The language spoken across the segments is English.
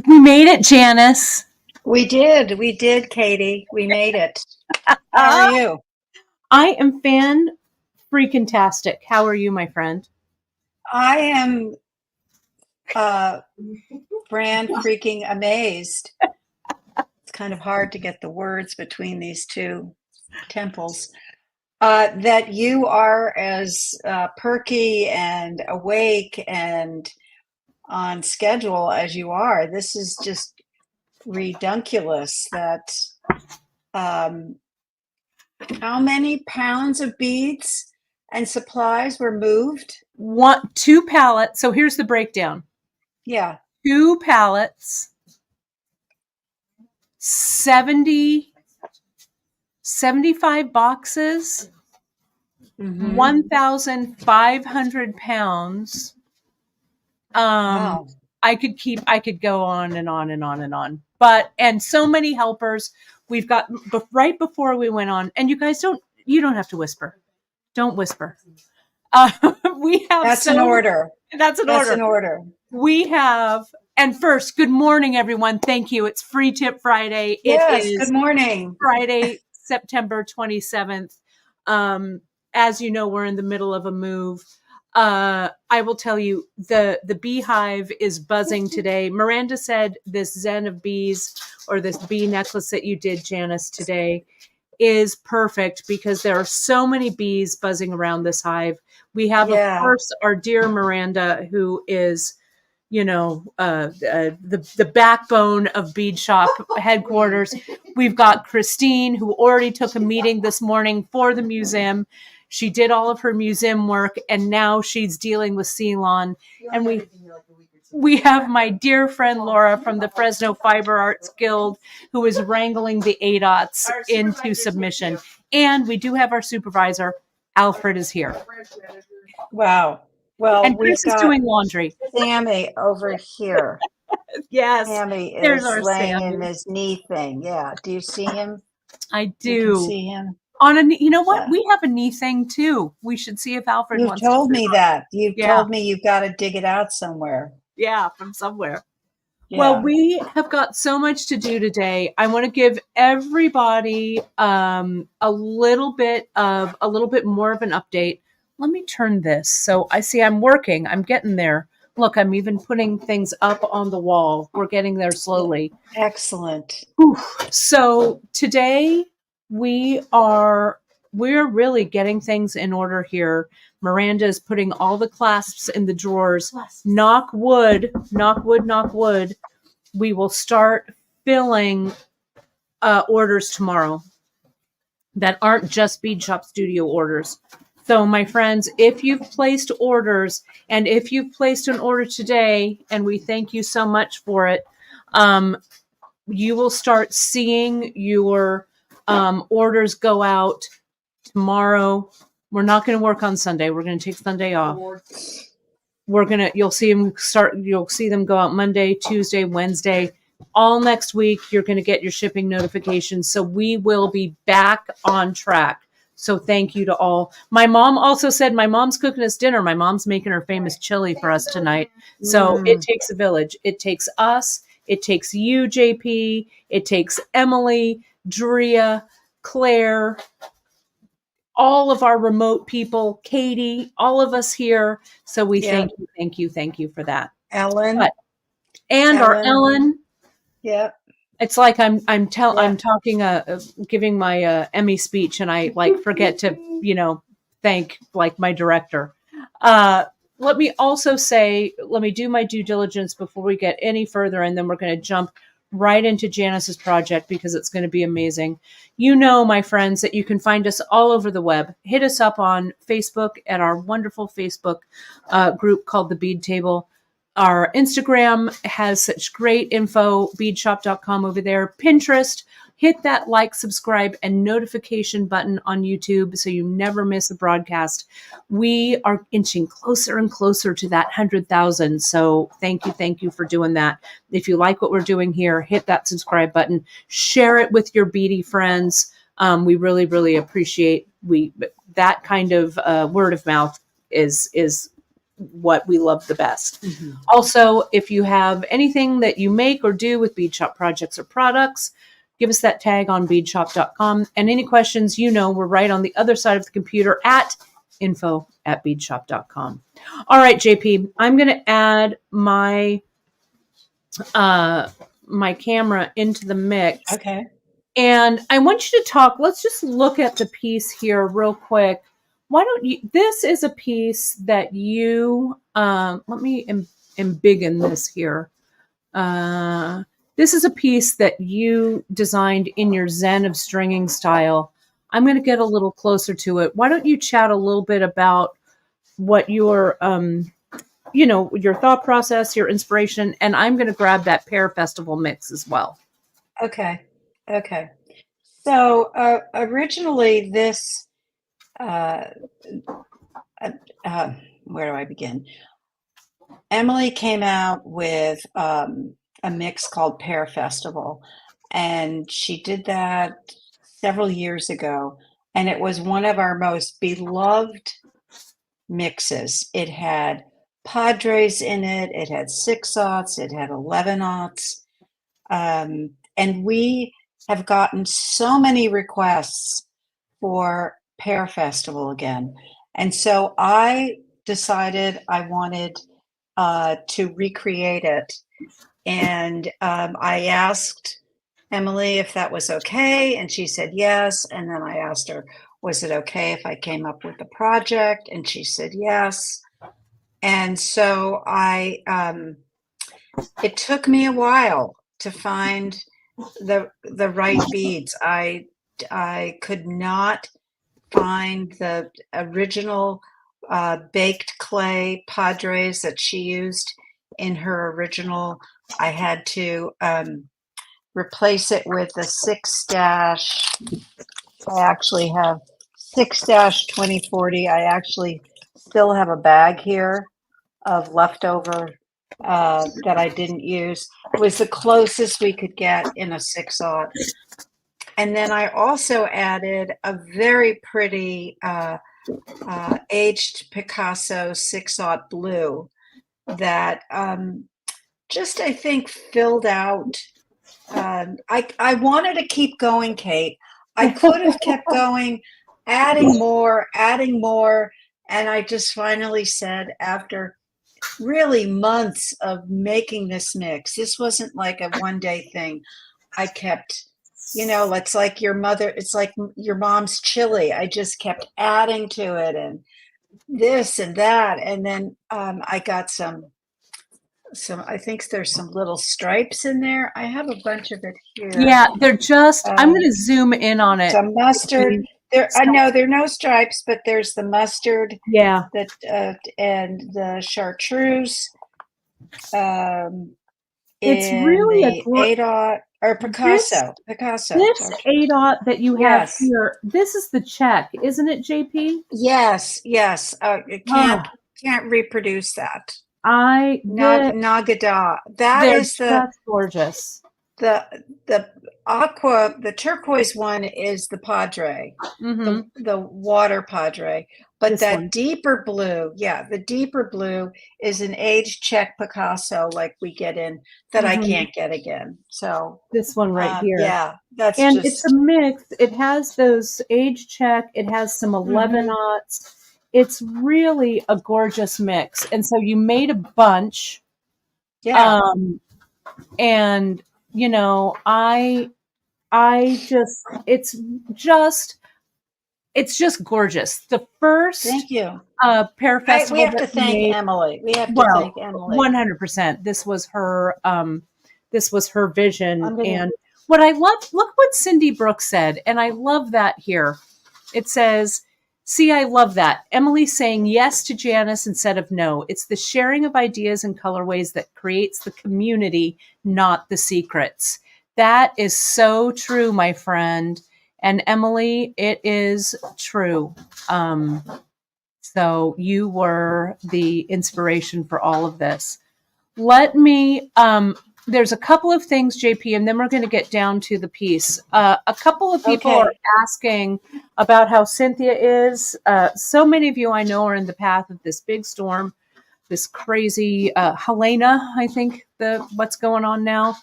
We made it, Janice. We did, Katie. We made it. How are you? I am freaking-tastic. How are you, my friend? I am brand freaking amazed. It's kind of hard to get the words between these two temples. That you are as perky and awake and on schedule as you are. This is just redunculous that how many pounds of beads and supplies were moved? 2 pallets. So here's the breakdown. Yeah. 2 pallets, 75 boxes, 1,500 pounds. Wow. I could go on and on and on and on. And so many helpers. We've got right before we went on, and you guys don't have to whisper. Don't whisper. We have That's an order. That's an order. We have, and first, good morning, everyone. Thank you. It's Free Tip Friday. Yes, it is good morning. Friday, September 27th. As you know, we're in the middle of a move. I will tell you, the beehive is buzzing today. Miranda said this Zen of bees, or this bee necklace that you did, Janice, today is perfect because there are so many bees buzzing around this hive. We have, of course, our dear Miranda, who is, the backbone of Bead Shop headquarters. We've got Christine, who already took a meeting this morning for the museum. She did all of her museum work, and now she's dealing with Ceylon. And we have my dear friend Laura from the Fresno Fiber Arts Guild, who is wrangling the ADOTs into submission. And we do have our supervisor, Alfred, is here. Wow. Well, and Chris is doing laundry. Sammy over here. Yes. Sammy is laying in his knee thing. Yeah. Do you see him? I do. You can see him. You know what? Yeah. We have a knee thing too. We should see if Alfred wants to. You've told me that. You've told me you've got to dig it out somewhere. Yeah, from somewhere. Yeah. Well, we have got so much to do today. I want to give everybody a little bit more of an update. Let me turn this. So I see I'm working. I'm getting there. Look, I'm even putting things up on the wall. We're getting there slowly. Excellent. So today we're really getting things in order here. Miranda is putting all the clasps in the drawers. Knock wood, knock wood, knock wood. We will start filling orders tomorrow that aren't just Bead Shop Studio orders. So, my friends, if you've placed orders, and if you've placed an order today, and we thank you so much for it, you will start seeing your orders go out tomorrow. We're not going to work on Sunday. We're going to take Sunday off. You'll see them go out Monday, Tuesday, Wednesday, all next week. You're going to get your shipping notifications. So we will be back on track. So thank you to all. My mom also said my mom's cooking us dinner. My mom's making her famous chili for us tonight. So it takes a village. It takes us. It takes you, JP. It takes Emily, Drea, Claire, all of our remote people, Katie, all of us here. So we thank you for that. Ellen. Our Ellen. Yep. It's like I'm talking, giving my Emmy speech, and I forget to, thank my director. Let me also say, let me do my due diligence before we get any further, and then we're going to jump right into Janice's project because it's going to be amazing. My friends, that you can find us all over the web. Hit us up on Facebook at our wonderful Facebook group called The Bead Table. Our Instagram has such great info, beadshop.com over there. Pinterest, hit that like, subscribe, and notification button on YouTube so you never miss a broadcast. We are inching closer and closer to that 100,000. So thank you for doing that. If you like what we're doing here, hit that subscribe button. Share it with your beady friends. We really, really appreciate that kind of word of mouth is what we love the best. Mhm. Also, if you have anything that you make or do with bead shop projects or products, give us that tag on beadshop.com. And any questions, we're right on the other side of the computer at info@beadshop.com. All right, JP, I'm going to add my my camera into the mix. Okay. And I want you to talk. Let's just look at the piece here real quick. Why don't you? This is a piece that you. Let me embiggen this here. This is a piece that you designed in your Zen of Stringing style. I'm going to get a little closer to it. Why don't you chat a little bit about what your your thought process, your inspiration, and I'm going to grab that Pear Festival mix as well. Okay. Okay. So originally, this, where do I begin? Emily came out with a mix called Pear Festival, and she did that several years ago, and it was one of our most beloved mixes. It had Padres in it, it had 6/0, it had 11/0, and we have gotten so many requests for Pear Festival again. And so I decided I wanted to recreate it. And I asked Emily if that was okay, and she said yes. And then I asked her, was it okay if I came up with the project? And she said yes. And so it took me a while to find the right beads. I could not find the original baked clay Padres that she used in her original. I had to replace it with a 6-. I actually have 6-2040. I actually still have a bag here of leftover that I didn't use. It was the closest we could get in a 6/0. And then I also added a very pretty aged Picasso 6/0 blue that just, I think, filled out. I wanted to keep going, Kate. I could have kept going, adding more, and I just finally said, after really months of making this mix, this wasn't like a one-day thing. I kept, it's like your mother, it's like your mom's chili. I just kept adding to it and this and that. And then I got some, I think there's some little stripes in there. I have a bunch of it here. Yeah, they're just, I'm going to zoom in on it. Some mustard. I know there are no stripes, but there's the mustard. Yeah. And the chartreuse. It's really a ADOT or Picasso. This 8/0 that you have here, this is the check, isn't it, JP? Yes. It can't reproduce that. Nagada. That's gorgeous. The aqua, the turquoise one is the Padre, the water Padre. But this that one. Deeper blue, the deeper blue is an aged Czech Picasso like we get in that I can't get again. So this one right here. Yeah, that's and it's a mix. It has those aged Czech. It has some 11/0. It's really a gorgeous mix. And so you made a bunch. Yeah. And I just it's just gorgeous. The first Thank you. Pear Festival. We have to thank Emily. We have to thank Emily. 100%. This was her vision. And what I love, look what Cindy Brooks said, and I love that here. It says, see, I love that. Emily saying yes to Janice instead of no. It's the sharing of ideas and colorways that creates the community, not the secrets. That is so true, my friend. And Emily, it is true. So you were the inspiration for all of this. Let me, there's a couple of things, JP, and then we're going to get down to the piece. A couple of people are asking about how Cynthia is. So many of you I know are in the path of this big storm. this crazy Helena, I think what's going on now.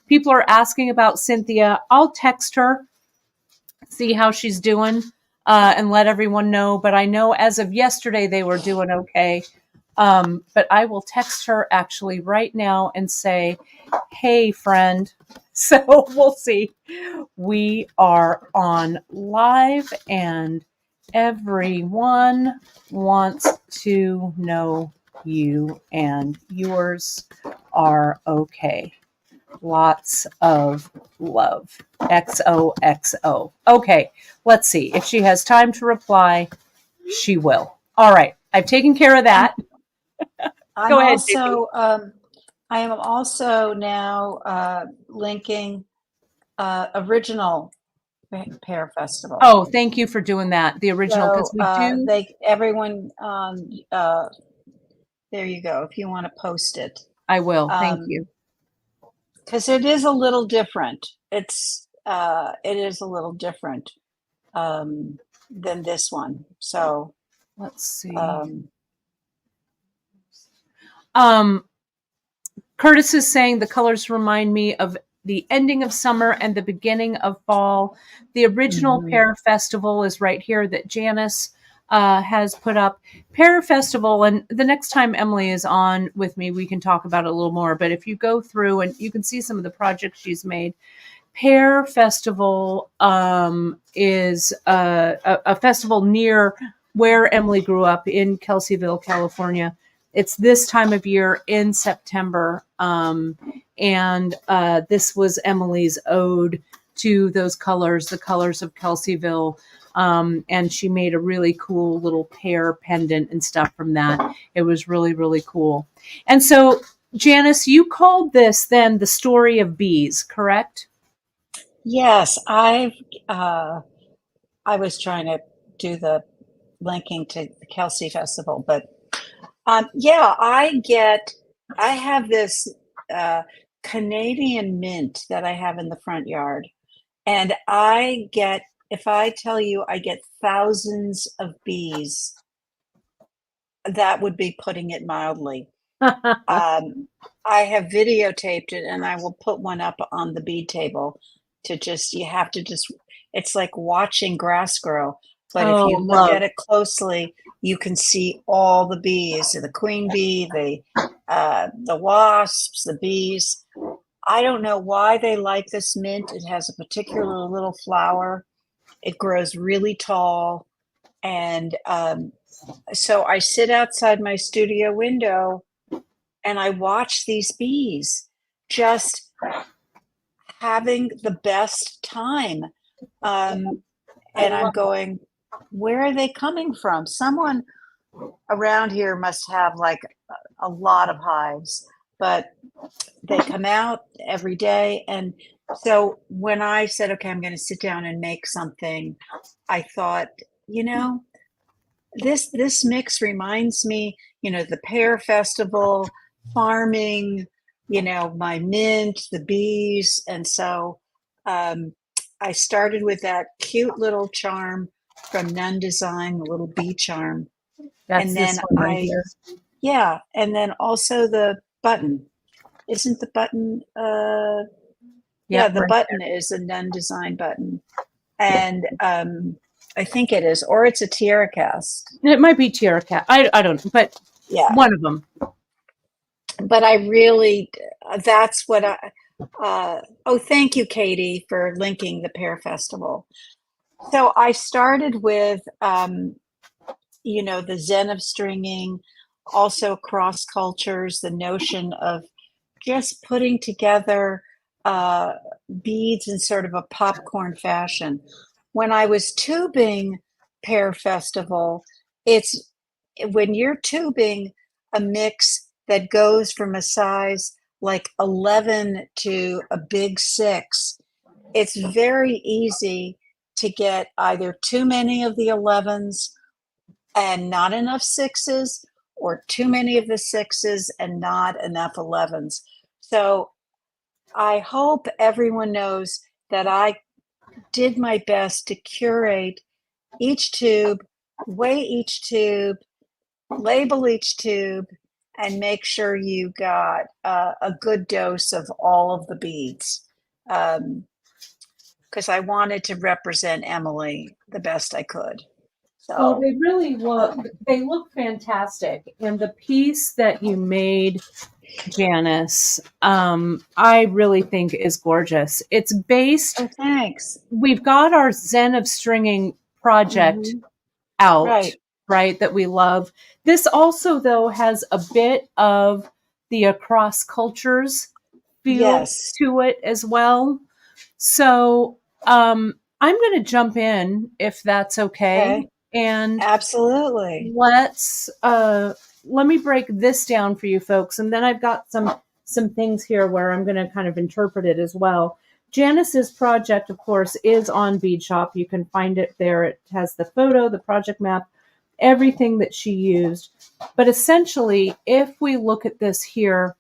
People are asking about Cynthia. I'll text her, see how she's doing, and let everyone know. But I know as of yesterday they were doing okay. But I will text her actually right now and say, hey, friend. So we'll see. We are on live and everyone wants to know you and yours are okay. Lots of love. XOXO. Okay, let's see. If she has time to reply, she will. All right. I've taken care of that. Go ahead, JP. I am also now linking original Pear Festival. Oh, thank you for doing that. The original, because So we do. everyone, there you go. If you want to post it, I will. Thank you. because it is a little different. It is a little different than this one. So Let's see. Curtis is saying the colors remind me of the ending of summer and the beginning of fall. The original Pear Festival is right here that Janice has put up. Pear Festival, and the next time Emily is on with me, we can talk about it a little more. But if you go through and you can see some of the projects she's made, Pear Festival is a festival near where Emily grew up in Kelseyville, California. It's this time of year in September. And this was Emily's ode to those colors, the colors of Kelseyville. And she made a really cool little pear pendant and stuff from that. It was really, really cool. And so, Janice, you called this then the story of bees, correct? yes, I was trying to do the linking to the Kelsey Festival, but yeah, I have this Canadian mint that I have in the front yard, and if I tell you I get thousands of bees, that would be putting it mildly. I have videotaped it and I will put one up on the bee table you have to just, it's like watching grass grow. But if you look at it closely, you can see all the bees, the queen bee, the wasps, the bees. I don't know why they like this mint. It has a particular little flower. It grows really tall. And so I sit outside my studio window and I watch these bees just having the best time. And I'm going, where are they coming from? Someone around here must have like a lot of hives, but they come out every day. And so when I said, okay, I'm going to sit down and make something, I thought, this mix reminds me, the Pear Festival, farming, my mint, the bees. And so I started with that cute little charm from Nun Design, the little bee charm. That's and this then one right here. yeah, and then also the button. Isn't the button yeah, the right button is a Nun Design button. And I think it is, or it's a tiara cast. It might be tiara cat. I don't know, but Yeah, one of them. but I really, that's what oh, thank you, Katie, for linking the Pear Festival. So I started with, the Zen of Stringing, also cross cultures, the notion of just putting together beads in sort of a popcorn fashion. When I was tubing Pear Festival, it's when you're tubing a mix that goes from a size like 11 to a big 6, it's very easy to get either too many of the 11s and not enough 6s, or too many of the 6s and not enough 11s. So I hope everyone knows that I did my best to curate each tube, weigh each tube, label each tube, and make sure you got a good dose of all of the beads. Because I wanted to represent Emily the best I could. Well, So, they really they look fantastic. And the piece that you made, Janice, I really think is gorgeous. It's based, oh, thanks. we've got our Zen of Stringing project Hmm. out, Right. right, that we love. This also, though, has a bit of the across cultures feel Yes. to it as well. So I'm going to jump in if that's okay. Okay. And Absolutely. let's let me break this down for you folks, and then I've got some things here where I'm going to kind of interpret it as well. Janice's project, of course, is on Bead Shop. You can find it there. It has the photo, the project map, everything that she used. But essentially, if we look at this here,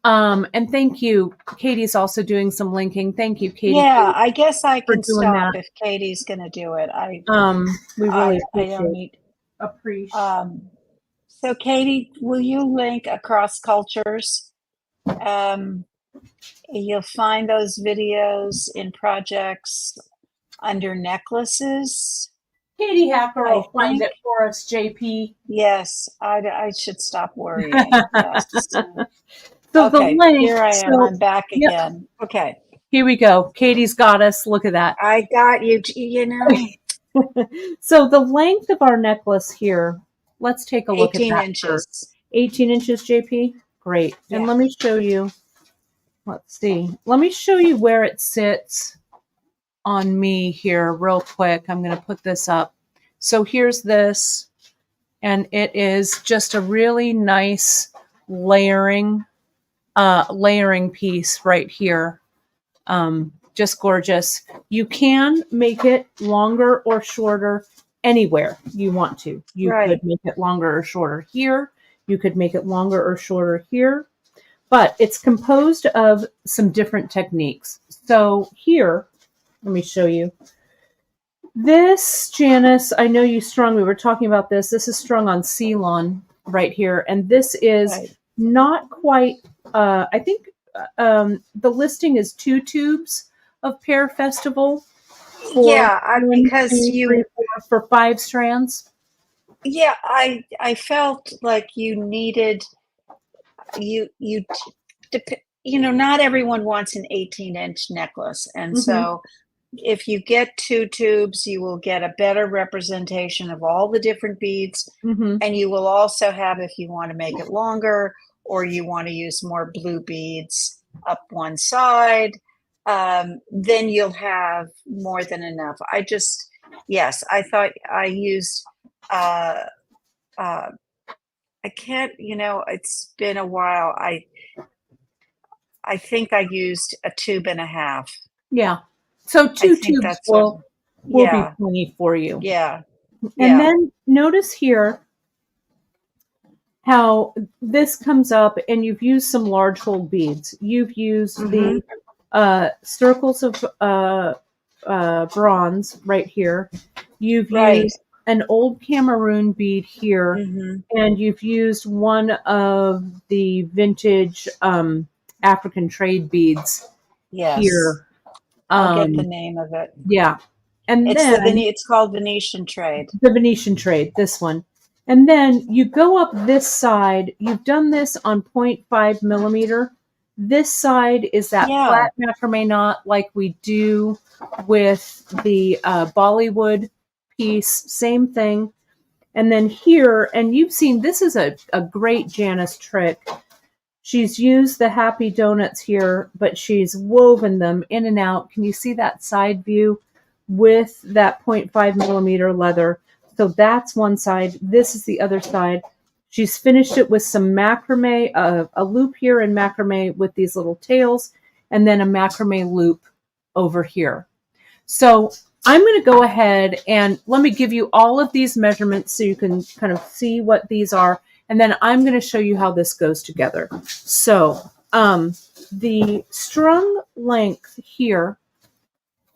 and thank you, Katie's also doing some linking. Thank you, Katie, Yeah, I guess I for can doing stop that. if Katie's going to do it. We really I don't appreciate. need. Appreciate. So, Katie, will you link across cultures? Um, you'll find those videos in projects under necklaces, Katie Hacker I will find think. it for us, JP. Yes, I should stop worrying. Yes. So the Okay, link, here I am. so I'm back yep, again. Okay, here we go. Katie's got us. Look at that. I got you. You know, So the length of our necklace here, let's take a look at 18 that first. inches. 18 inches, JP? Great. And Yeah. let me show you, let's see. Let me show you where it sits on me here real quick. I'm going to put this up. So here's this, and it is just a really nice layering piece right here. Just gorgeous. You can make it longer or shorter anywhere you want to. You could Right. make it longer or shorter here. You could make it longer or shorter here. But it's composed of some different techniques. So here, let me show you. This, Janice, I know you strung, we were talking about this. This is strung on Ceylon right here. And this is Right. not quite, I think the listing is 2 tubes of Pear Festival for Yeah, one, because two, three, four, for 5 strands. yeah, I felt like you needed not everyone wants an 18-inch necklace, and Mm-hmm. so if you get 2 tubes, you will get a better representation of all the different beads, Mm-hmm. and you will also have, if you want to make it longer or you want to use more blue beads up one side, then you'll have more than enough. Yes, I thought I used, uh, uh, I can't, it's been a while. I think I used a tube and a half. Yeah. So I 2 think tubes that's what, will be yeah, plenty for you. yeah, And yeah. then notice here how this comes up, and you've used some large hole beads. You've used Hmm. the circles of bronze right here. You've Right. used an old Cameroon bead here, Hmm. and you've used one of the vintage African trade beads Yes. here. I'll get the Um, name of it. yeah. And then It's called Venetian trade. the Venetian trade, this one. And then you go up this side. You've done this on 0.5 millimeter. This side is that Yeah. flat macrame knot like we do with the Bollywood piece. Same thing. And then here, and you've seen, this is a great Janice trick. She's used the happy donuts here, but she's woven them in and out. Can you see that side view with that 0.5 millimeter leather? So that's one side. This is the other side. She's finished it with some macrame, a loop here in macrame with these little tails, and then a macrame loop over here. So I'm going to go ahead and let me give you all of these measurements so you can kind of see what these are. And then I'm going to show you how this goes together. So the strung length here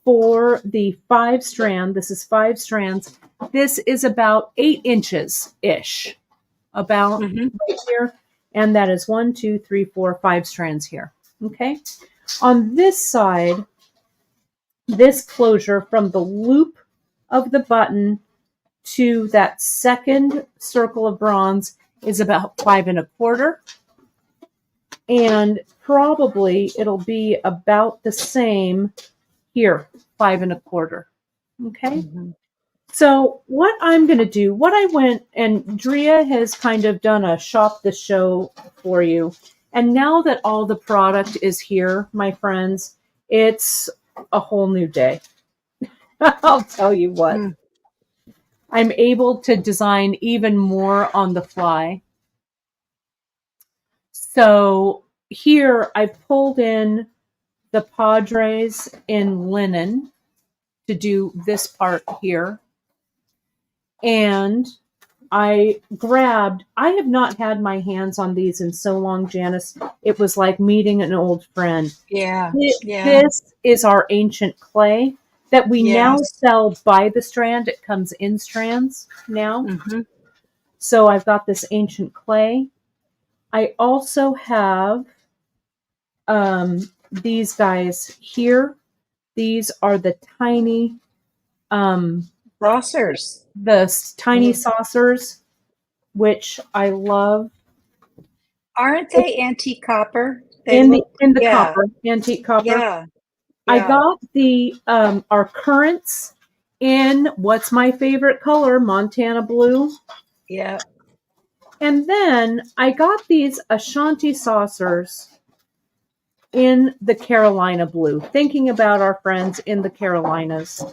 for the 5 strand, this is 5 strands. This is about 8 inches-ish. about Mm-hmm. right here. And that is 1, 2, 3, 4, 5 strands here. Okay. On this side, this closure from the loop of the button to that second circle of bronze is about 5 1/4. And probably it'll be about the same here, 5 1/4. Okay. Mm-hmm. So what I'm going to do, what I went, and Drea has kind of done a shop the show for you. And now that all the product is here, my friends, it's a whole new day. I'll tell you what. Mm. I'm able to design even more on the fly. So here I've pulled in the Padres in linen to do this part here. And I have not had my hands on these in so long, Janice. It was like meeting an old friend. Yeah. Yeah. This is our ancient clay that we now Yes. sell by the strand. It comes in strands now. Mm-hmm. So I've got this ancient clay. I also have these guys here. These are the tiny Saucers. saucers, which I love. Aren't they antique copper? In the yeah. copper, antique copper. Yeah. I Yeah. got the our currants in what's my favorite color, Montana blue. Yeah. And then I got these Ashanti saucers in the Carolina blue, thinking about our friends in the Carolinas.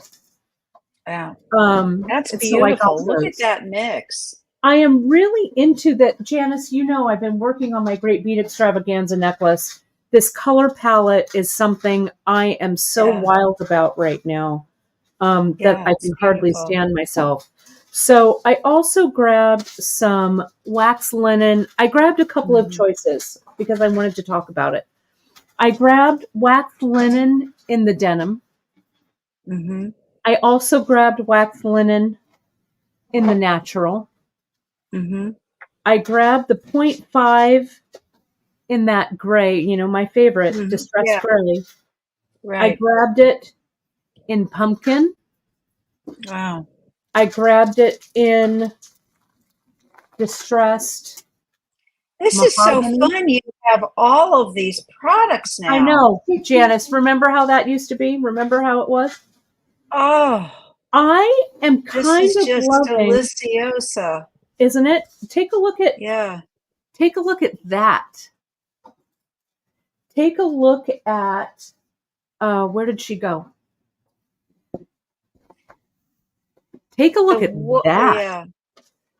Wow. That's beautiful. Look at that mix. I am really into that. Janice, you know, I've been working on my Great Bead Extravaganza necklace. This color palette is something I am so wild about right now that I can hardly stand myself. So I also grabbed some wax linen. I grabbed a couple of choices because I wanted to talk about it. I grabbed wax linen in the denim. Mm-hmm. I also grabbed wax linen in the natural. Mm-hmm. I grabbed the 0.5 in that gray, you know, my favorite, distressed gray. Right. I grabbed it in pumpkin. Wow. I grabbed it in distressed This mahogany. is so fun. You have all of these products now. I know. Janice, remember how that used to be? Remember how it was? Oh. I am kind this is of just loving, deliciosa. Isn't it? Take a look at that. Take a look at where did she go? Take a look at that. Yeah.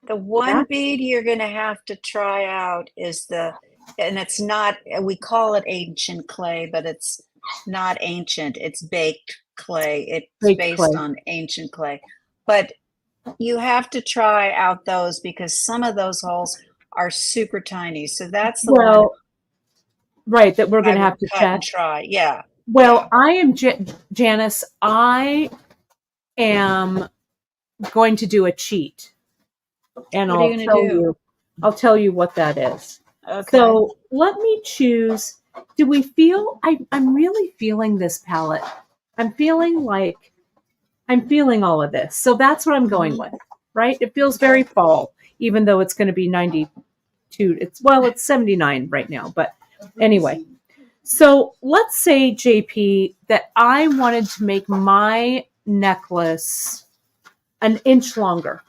The one bead you're going to have to try out is and it's not, we call it ancient clay, but it's not ancient. It's baked clay. It's based on ancient clay. But you have to try out those because some of those holes are super tiny. So that's the one. Right, that we're going to have to check. And try. Yeah. Well, I am, Janice, I am going to do a cheat. And I'll tell you what that is. Okay. So let me choose. Do we feel, I'm really feeling this palette. I'm feeling all of this. So that's what I'm going with, right? It feels very fall, even though it's going to be 92. It's 79 right now. But anyway, so let's say, JP, that I wanted to make my necklace an inch longer.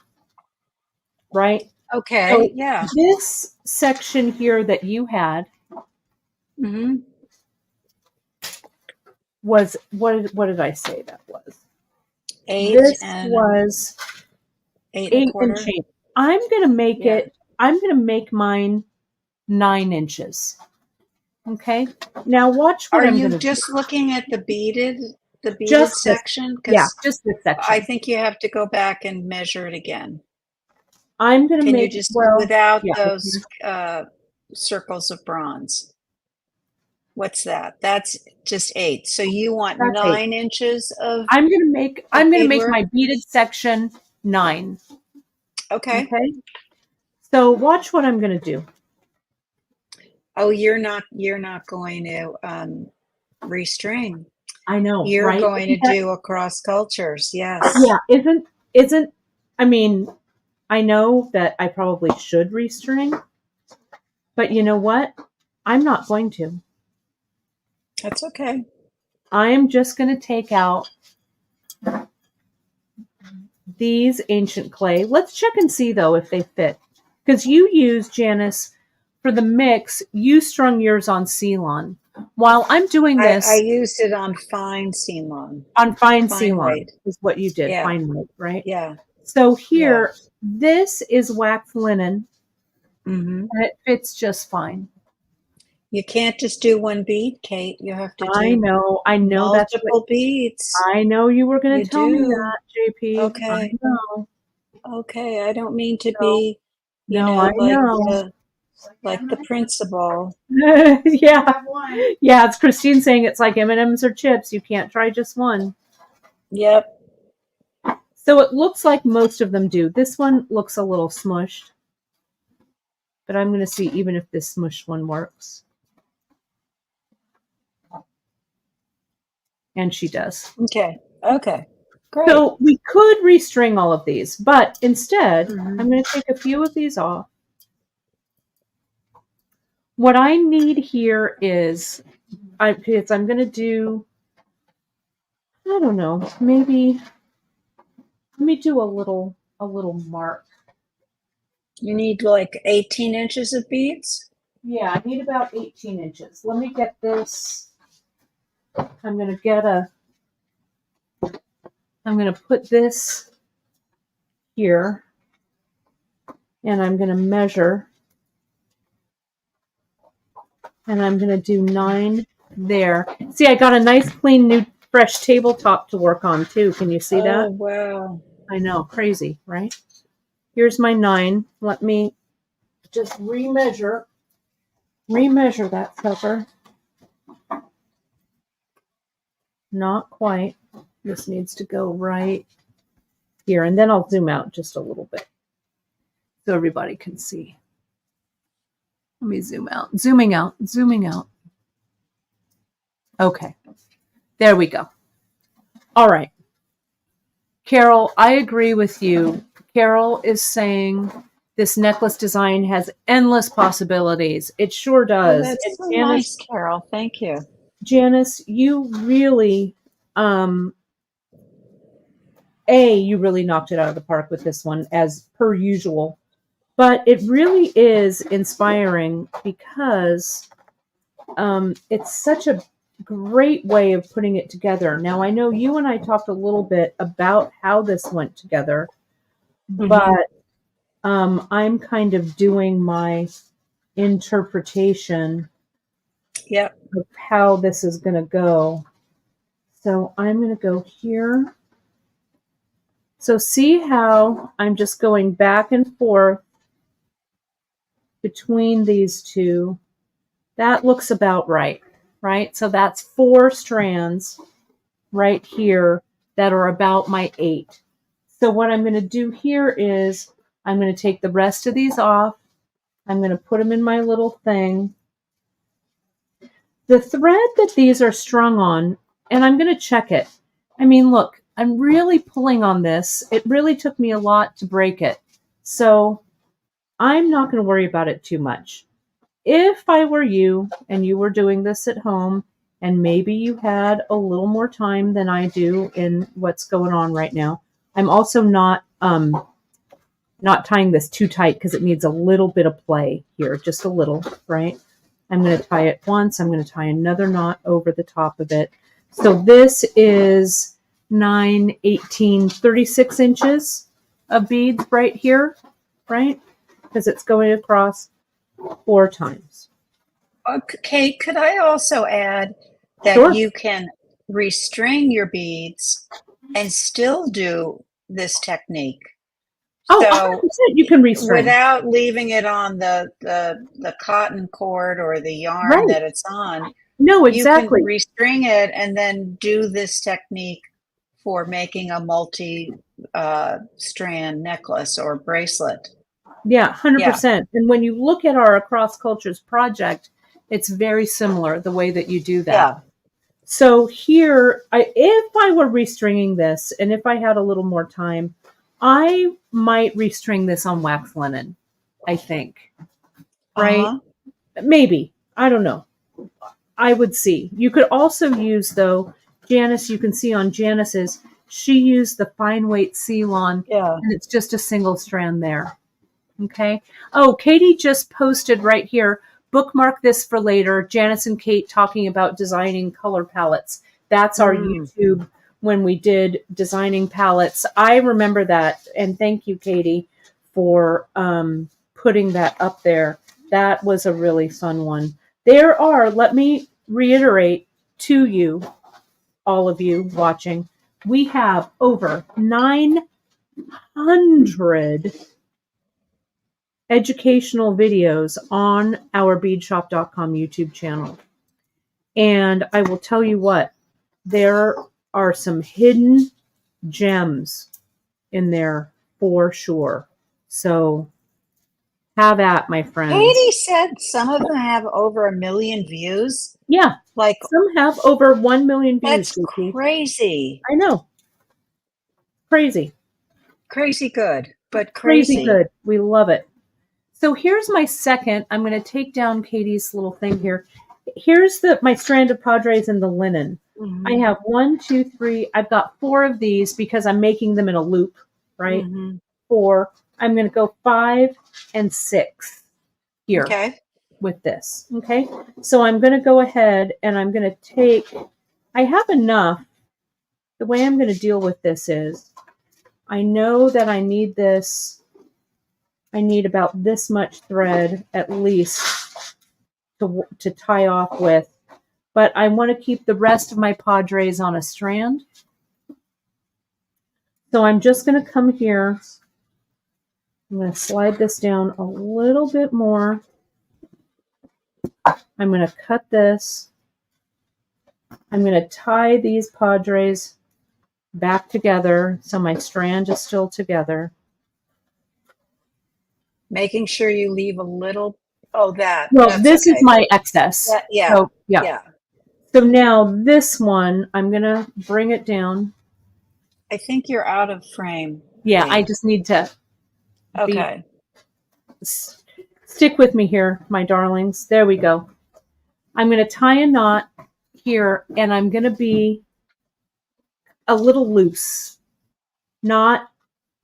Right? Okay. So yeah. This section here that you had was what did I say that was? 8. This was 8 1/4. I'm gonna make it. I'm gonna make mine 9 inches. Okay. Now watch what I'm going to do. Are you just looking at the beaded section? Just this section. I think you have to go back and measure it again. I'm going to make it without those circles of bronze. What's that? That's just 8. So you want 9 inches of. I'm going to make my beaded section 9. Okay. So watch what I'm going to do. Oh, you're not going to restring. I know, You're right? going to do across cultures. Yeah, Yes. isn't I mean, I know that I probably should restring, but you know what? I'm not going to. That's okay. I am just going to take out these ancient clay. Let's check and see though if they fit. Because you used, Janice, for the mix, you strung yours on Ceylon. While I'm doing I this used it on fine Ceylon, on fine fine Ceylon, weight. is what you did, Yeah. fine weight, right? Yeah. So Yeah. here, this is wax linen, Mm-hmm. and it fits just fine. You can't just do one bead, Kate. You have to I do know that's what multiple beads. I know you were going You to tell me do. that, JP. I Okay. know. Okay. I don't mean to So, be, no, I know. like the principal. Yeah. Yeah, it's Christine saying it's like M&Ms or chips. You can't try just one. Yep. So it looks like most of them do. This one looks a little smushed. But I'm going to see even if this smushed one works. And she does. Okay. Okay. Great. So we could restring all of these, but instead, Mhm. I'm going to take a few of these off. What I need here is, I'm going to do, I don't know, maybe, let me do a little mark. You need like 18 inches of beads? Yeah, I need about 18 inches. Let me get this. I'm going to put this here, and I'm going to measure, and I'm going to do 9 there. See, I got a nice, clean, new, fresh tabletop to work on, too. Can you see that? Oh, wow. I know, crazy, right? Here's my 9. Let me just remeasure that sucker. Not quite. This needs to go right here, and then I'll zoom out just a little bit so everybody can see. Let me zoom out. Zooming out. Okay. There we go. All right. Carol, I agree with you. Carol is saying this necklace design has endless possibilities. It sure does. Oh, that's And so nice, Carol. Thank you. Janice, you really, you really knocked it out of the park with this one, as per usual. But it really is inspiring because it's such a great way of putting it together. Now, I know you and I talked a little bit about how this went together, but I'm kind of doing my interpretation Yep. of how this is going to go. So I'm going to go here. So see how I'm just going back and forth between these two. That looks about right, right? So that's 4 strands right here that are about my 8. So what I'm going to do here is I'm going to take the rest of these off. I'm going to put them in my little thing. The thread that these are strung on, and I'm going to check it. I mean, look, I'm really pulling on this. It really took me a lot to break it. So I'm not going to worry about it too much. If I were you and you were doing this at home, and maybe you had a little more time than I do in what's going on right now, I'm also not tying this too tight because it needs a little bit of play here, just a little, right? I'm going to tie it once. I'm going to tie another knot over the top of it. So this is 9, 18, 36 inches of beads right here, right? Because it's going across 4 times. Okay, could I also add that Sure. you can restring your beads and still do this technique? Oh, So 100% you can restring. without leaving it on the cotton cord or the yarn Right. that it's on, No, you can exactly. restring it and then do this technique for making a multi strand necklace or bracelet. Yeah, 100%. And when you look at our Across Cultures project, it's very similar the way that you do that. Yeah. So here, if I were restringing this, and if I had a little more time, I might restring this on wax linen, I think. Right? Uh-huh. Maybe. I don't know. I would see. You could also use, though, Janice, you can see on Janice's, she used the fine weight Ceylon, Yeah. and it's just a single strand there. Okay. Oh, Katie just posted right here. Bookmark this for later. Janice and Kate talking about designing color palettes. That's our YouTube when we did designing palettes. I remember that. And thank you, Katie, for putting that up there. That was a really fun one. There are, let me reiterate to you, all of you watching, we have over 900 educational videos on our beadshop.com YouTube channel. And I will tell you what, there are some hidden gems in there for sure. So have at, my friends. Katie said some of them have over 1 million views. Yeah. Like, some have over 1 million views. That's crazy. I know. Crazy. Crazy good, but crazy. Good. We love it. So here's my second. I'm going to take down Katie's little thing here. Here's my strand of Padres in the linen. Mm-hmm. I have 1, 2, 3. I've got 4 of these because I'm making them in a loop, right? 4. I'm going to go 5 and 6 here with this. Okay. So I'm going to go ahead and I'm going to take, I have enough. The way I'm going to deal with this is I know that I need this. I need about this much thread at least to tie off with, but I want to keep the rest of my Padres on a strand. So I'm just going to come here. I'm going to slide this down a little bit more. I'm going to cut this. I'm going to tie these Padres back together so my strand is still together. Making sure you leave a little. Oh, that. Well, this is my excess. Yeah. So, yeah. So now this one, I'm going to bring it down. I think you're out of frame. Yeah, I just need to. Okay. Stick with me here, my darlings. There we go. I'm going to tie a knot here, and I'm going to be a little loose. Not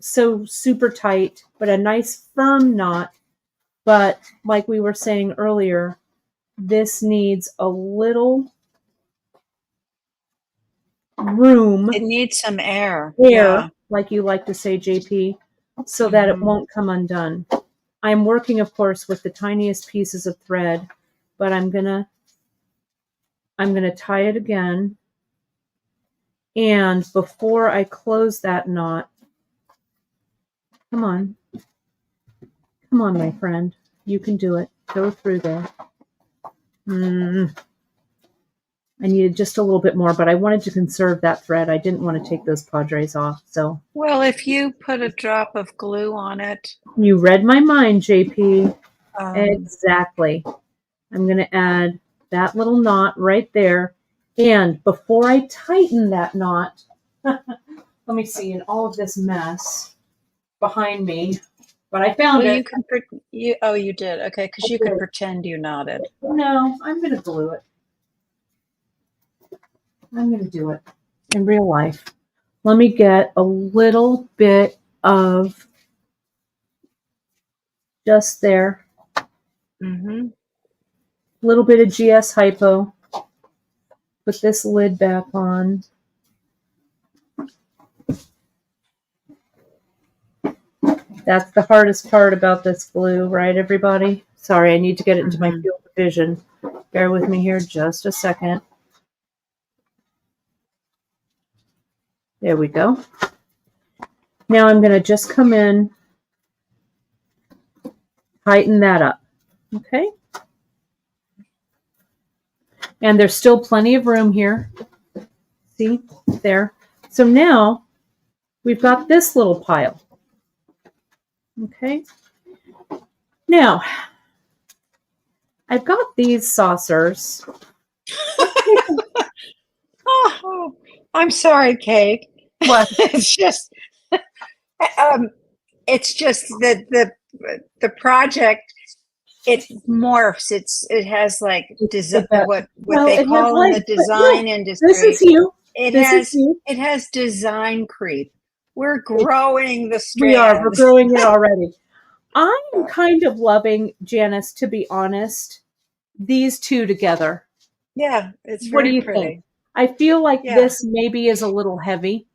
so super tight, but a nice firm knot. But like we were saying earlier, this needs a little room. It needs some air. Like you like to say, JP, so that it won't come undone. I'm working, of course, with the tiniest pieces of thread, but I'm gonna tie it again. And before I close that knot, come on, my friend, you can do it. Go through there. I needed just a little bit more, but I wanted to conserve that thread. I didn't want to take those Padres off. So, well, if you put a drop of glue on it. You read my mind, JP. Exactly. I'm going to add that little knot right there. And before I tighten that knot, let me see, in all of this mess behind me, but I found it. You did. Okay, because you can pretend you knotted. No, I'm going to glue it. I'm going to do it in real life. Let me get a little bit of just there. A little bit of GS Hypo. Put this lid back on. That's the hardest part about this glue, right, everybody? Sorry, I need to get it into my field of vision. Bear with me here just a second. There we go. Now I'm going to just come in, tighten that up. Okay? And there's still plenty of room here. See? There. So now we've got this little pile. Okay? Now, I've got these saucers. Oh, I'm sorry, Kate. What? It's just, um, it's just that the project, it morphs. It has like what Well, they it has call in the legs, but no, design this is industry. you. It This is has you. it has design creep. We're growing the We're strands. growing it already. I'm kind of loving, Janice, to be honest, these two together. Yeah, it's What do very you think? pretty. I feel like Yeah. this maybe is a little heavy,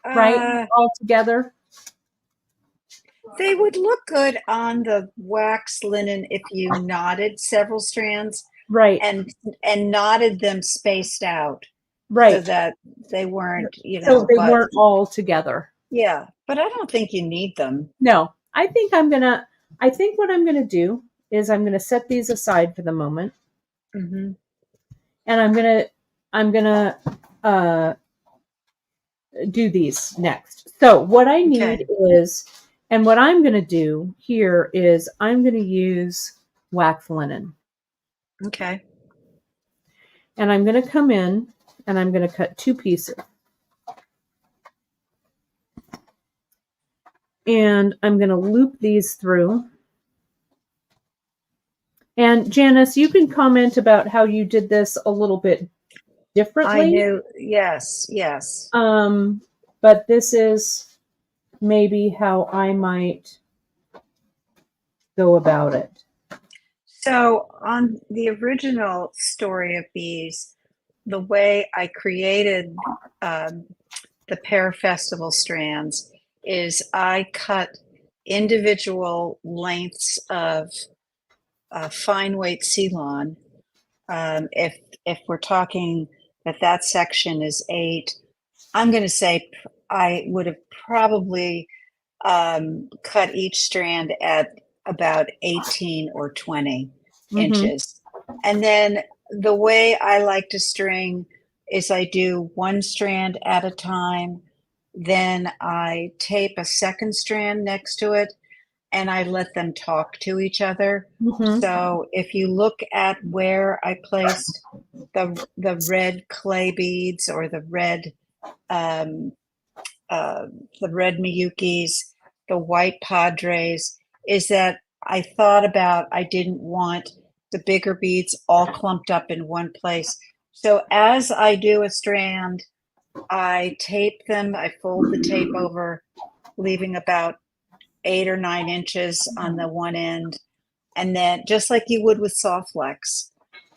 right? Uh, All together. they would look good on the wax linen if you knotted several strands Right, and knotted them spaced out so right. that they weren't, So they but weren't all together. yeah, but I don't think you need them. No, I think what I'm gonna do is I'm gonna set these aside for the moment, Hmm. and I'm gonna uh, do these next. So what I need Okay. is, and what I'm gonna do here is I'm gonna use wax linen, Okay. and I'm gonna come in and I'm gonna cut two pieces, and I'm gonna loop these through. And Janice, you can comment about how you did this a little bit I differently. knew. Yes. Yes. But this is maybe how I might go about it. So on the original story of bees, the way I created um, the Pear Festival strands is I cut individual lengths of fine weight ceylon. If we're talking that section is 8, I'm going to say I would have probably cut each strand at about 18 or 20 Mm-hmm. inches. And then the way I like to string is I do one strand at a time, then I tape a second strand next to it, and I let them talk to each other. Mm-hmm. So if you look at where I placed the red clay beads or um, uh, the red Miyukis, the white Padres, is that I thought about I didn't want the bigger beads all clumped up in one place. So as I do a strand, I tape them, I fold the tape over, leaving about 8 or 9 inches on the one end. And then just like you would with soft flex,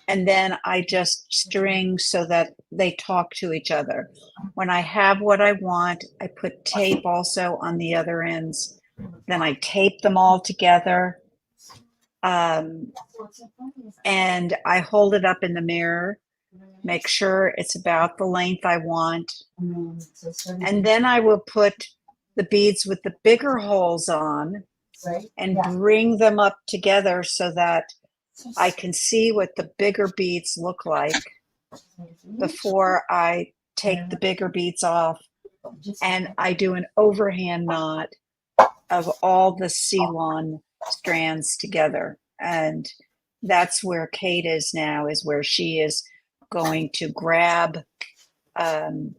and then I just string so that they talk to each other. When I have what I want, I put tape also on the other ends. Then I tape them all together. And I hold it up in the mirror, make sure it's about the length I want. And then I will put the beads with the bigger holes on and bring them up together so that I can see what the bigger beads look like before I take the bigger beads off, and I do an overhand knot of all the ceylon strands together. And that's where Kate is now, is where she is going to grab the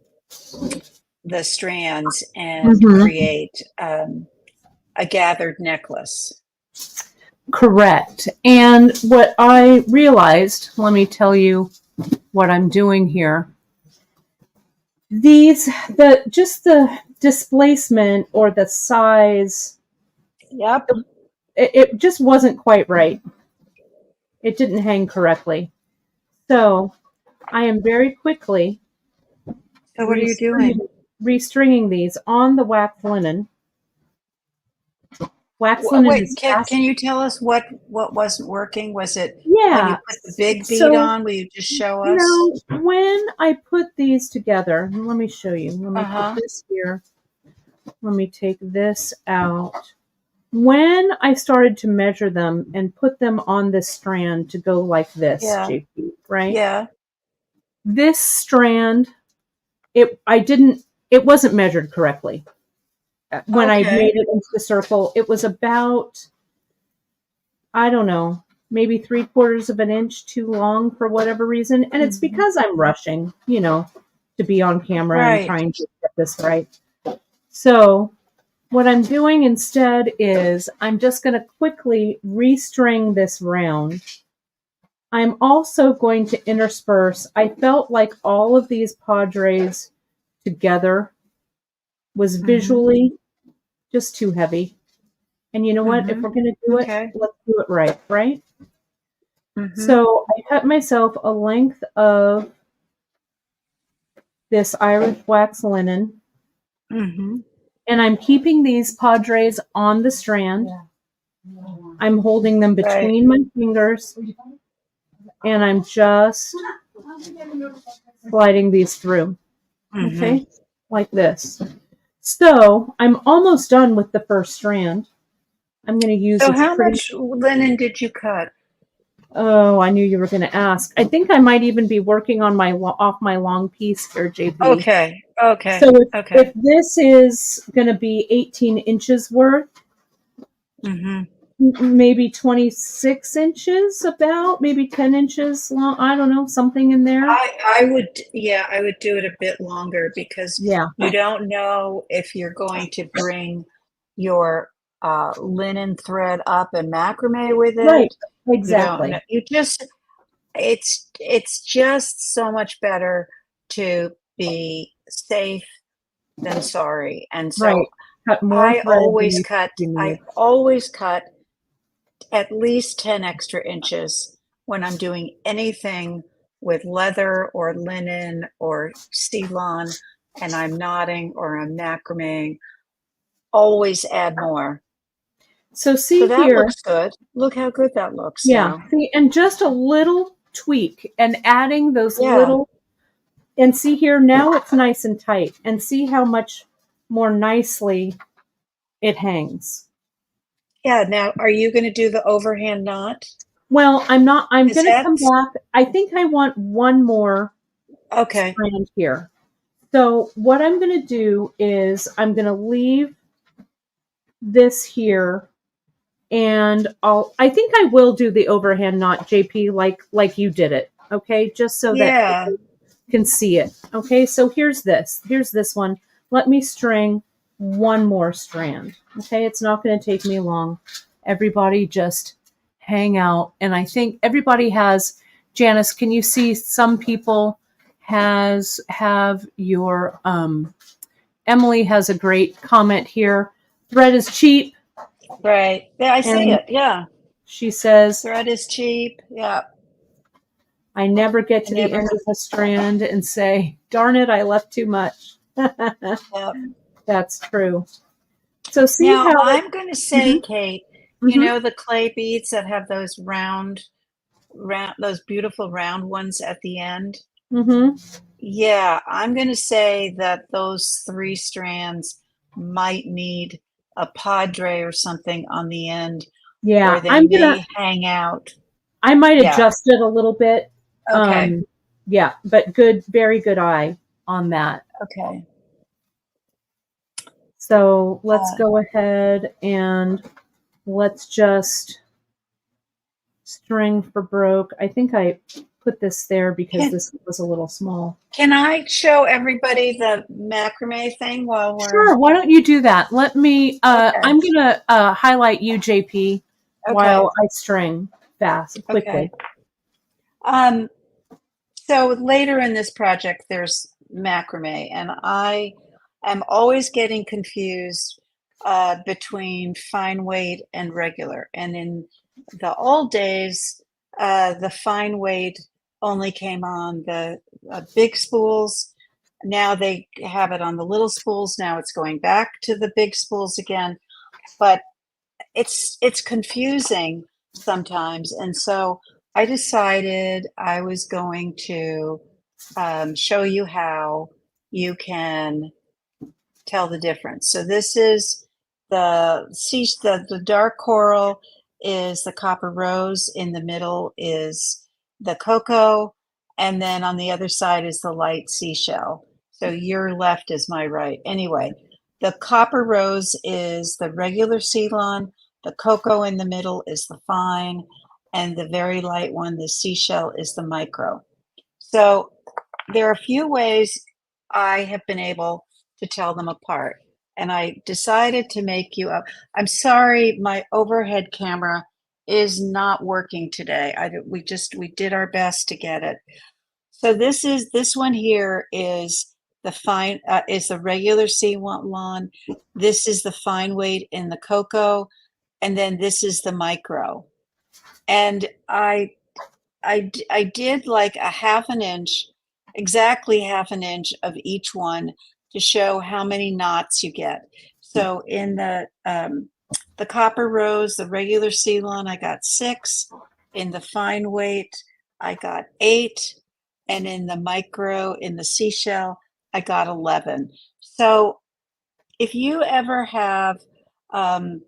strands and Mm-hmm. create a gathered necklace. Correct. And what I realized, let me tell you what I'm doing here. The displacement or the size, Yep. it just wasn't quite right. It didn't hang correctly. So I am very quickly So what are you doing? restringing these on the wax linen. Wax linen Wait, is can fast. you tell us what wasn't working? Was it when you Yeah. put the big bead So on? Will you just show us? now, when I put these together, let me show you. Let me put Uh-huh. this here. Let me take this out. When I started to measure them and put them on this strand to go like this, Yeah. JP, right? Yeah. This strand, it wasn't measured correctly. when I Okay. made it into the circle, it was about, I don't know, maybe 3/4 of an inch too long for whatever reason. And it's Mhm. because I'm rushing, to be on camera and Right. trying to get this right. So what I'm doing instead is I'm just going to quickly restring this round. I'm also going to intersperse. I felt like all of these padres together was Hmm. visually just too heavy. And you know what? If Hmm. we're going to do it, Okay. let's do it right, right? Hmm. So I cut myself a length of this Irish wax linen, Hmm. and I'm keeping these padres on the strand. I'm holding them Right. between my fingers, and I'm just sliding these through, Hmm. okay? Like this. So I'm almost done with the first strand. I'm going to use So its how pretty. much linen did you cut? Oh, I knew you were going to ask. I think I might even be working on off my long piece here, JP. Okay. So Okay. if Okay. this is going to be 18 inches worth, Hmm. maybe 26 inches, about maybe 10 inches long. I don't know, something in there. I would, yeah, I would do it a bit longer because Yeah, you don't know if you're going to bring your linen thread up and macrame with right. it. You don't know. Exactly. You just, it's just so much better to be safe than sorry. And Right. so Cut more thread than you I need. always cut at least 10 extra inches when I'm doing anything with leather or linen or Ceylon and I'm knotting or I'm macrameing. Always add more. So So see that here, looks good. Look how good that looks yeah. now. See, and just a little tweak and adding those Yeah. little, and see here, now it's nice and tight. And see how much more nicely it hangs. Yeah. Now, are you going to do the overhand knot? Well, I'm not, I'm Is going to that come back. I think I want one more okay? strand here. So what I'm going to do is I'm going to leave this here, and I think I will do the overhand knot, JP, like you did it. Okay, just so that Yeah. people can see it. Okay, so here's this one. Let me string one more strand. Okay, it's not going to take me long. Everybody just hang out, and I think everybody has. Janice, can you see some people have your Emily has a great comment here. Thread is cheap, Right. Yeah, I see and it. Yeah. she says, Thread is cheap. Yeah. I never get I to the never. end of the strand and say, darn it, I left too much. Yeah. That's true. So see Now, how it, I'm going to say, Kate, you mm-hmm, know the clay beads that have those those beautiful round ones at the end? mm-hmm. Yeah, I'm going to say that those three strands might need a padre or something on the end, or Yeah, they may hang out. I might Yeah. adjust it a little bit. Okay. Um, yeah, but good, very good eye on that. Okay. So let's Uh, go ahead and let's just string for broke. I think I put this there because can this was a little small. can I show everybody the macrame thing while we're Sure, why don't you do that? Let me, okay? I'm going to highlight you, JP, Okay. while I string fast, Okay. quickly. Um, So later in this project, there's macrame, and I am always getting confused between fine weight and regular. And in the old days, the fine weight only came on the big spools. Now they have it on the little spools. Now it's going back to the big spools again. But it's confusing sometimes, and so I decided I was going to show you how you can tell the difference. So this is the dark coral is the copper rose, in the middle is the cocoa, and then on the other side is the light seashell. So your left is my right. Anyway, The copper rose is the regular Ceylon. The cocoa in the middle is the fine. And the very light one, the seashell, is the micro. So there are a few ways I have been able to tell them apart. And I decided to make you up. I'm sorry, my overhead camera is not working today. We did our best to get it. So this one here is the fine is the regular Ceylon. This is the fine weight in the cocoa, and then this is the micro. And I did like a half an inch, exactly half an inch of each one to show how many knots you get. So in the copper rose, the regular Ceylon, I got 6. In the fine weight, I got 8. And in the micro, in the seashell, I got 11. So if you ever have, oh,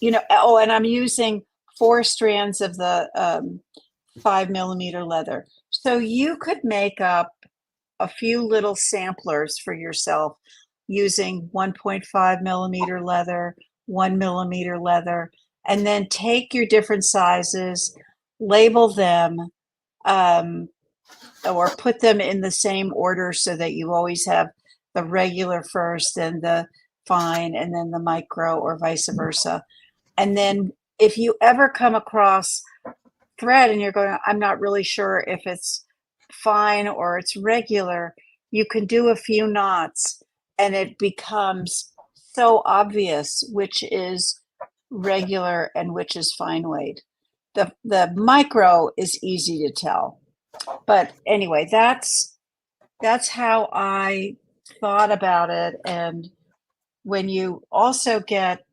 and I'm using 4 strands of the 5 millimeter leather. So you could make up a few little samplers for yourself using 1.5 millimeter leather, 1 millimeter leather, and then take your different sizes, label them, or put them in the same order so that you always have the regular first and the fine and then the micro, or vice versa. And then if you ever come across thread and you're going, I'm not really sure if it's fine or it's regular, you can do a few knots and it becomes so obvious which is regular and which is fine weight. The micro is easy to tell. But anyway, that's how I thought about it. And when you also get,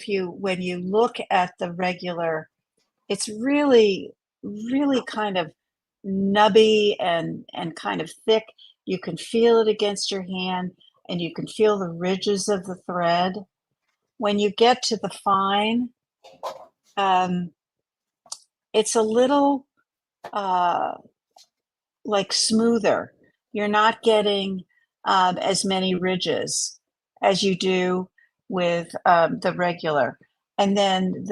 when you look at the regular, it's really, really kind of nubby and kind of thick. You can feel it against your hand and you can feel the ridges of the thread. When you get to the fine, it's a little like smoother. You're not getting as many ridges as you do with the regular. And then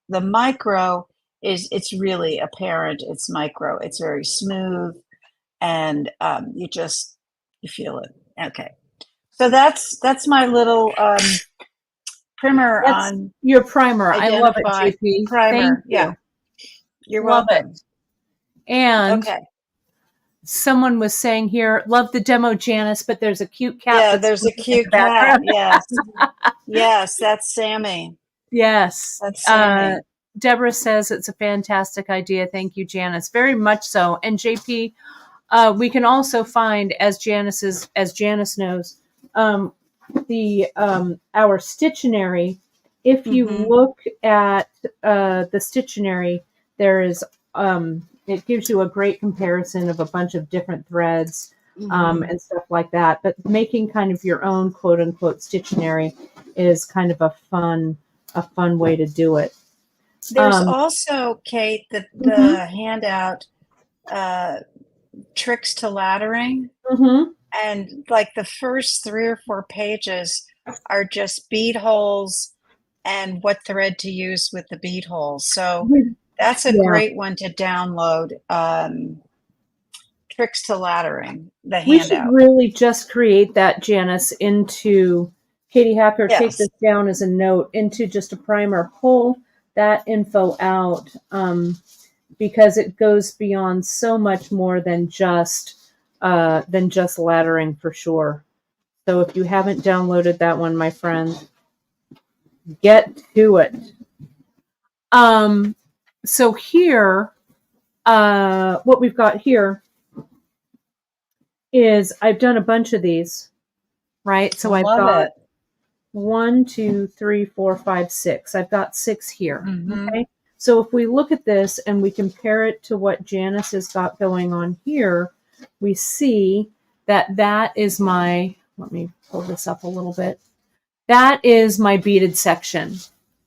the micro it's really apparent. It's micro. It's very smooth, and you feel it. Okay, so that's my little primer That's on your primer. I love it, identify JP. primer. Thank Yeah, you. you're Love welcome. it. And Okay. someone was saying here, love the demo, Janice, but there's a cute cat. Yeah, That's there's a in the cute cat. background. Yes. Yes, that's Sammy. Yes. That's Sammy. Deborah says it's a fantastic idea. Thank you, Janice. Very much so. And JP, we can also find, as Janice knows, our Stittionary. If you look at the Stittionary, there is it gives you a great comparison of a bunch of different threads and stuff like that. But making kind of your own quote unquote Stittionary is kind of a fun way to do it. There's also, Kate, the handout tricks to laddering. And like the first 3 or 4 pages are just bead holes and what thread to use with the bead holes. So that's a great one to download. Tricks to laddering, the We should handout. really just create that, Janice, into Katie Hacker. Take this down as a note into just a primer. Pull that info out because it goes beyond so much more than just laddering for sure. So if you haven't downloaded that one, my friend, get to it. So here, what we've got here is I've done a bunch of these, right? So I've got 1, 2, 3, 4, 5, 6. I've got 6 here. Okay. So if we look at this and we compare it to what Janice has got going on here, we see that is my, let me pull this up a little bit. That is my beaded section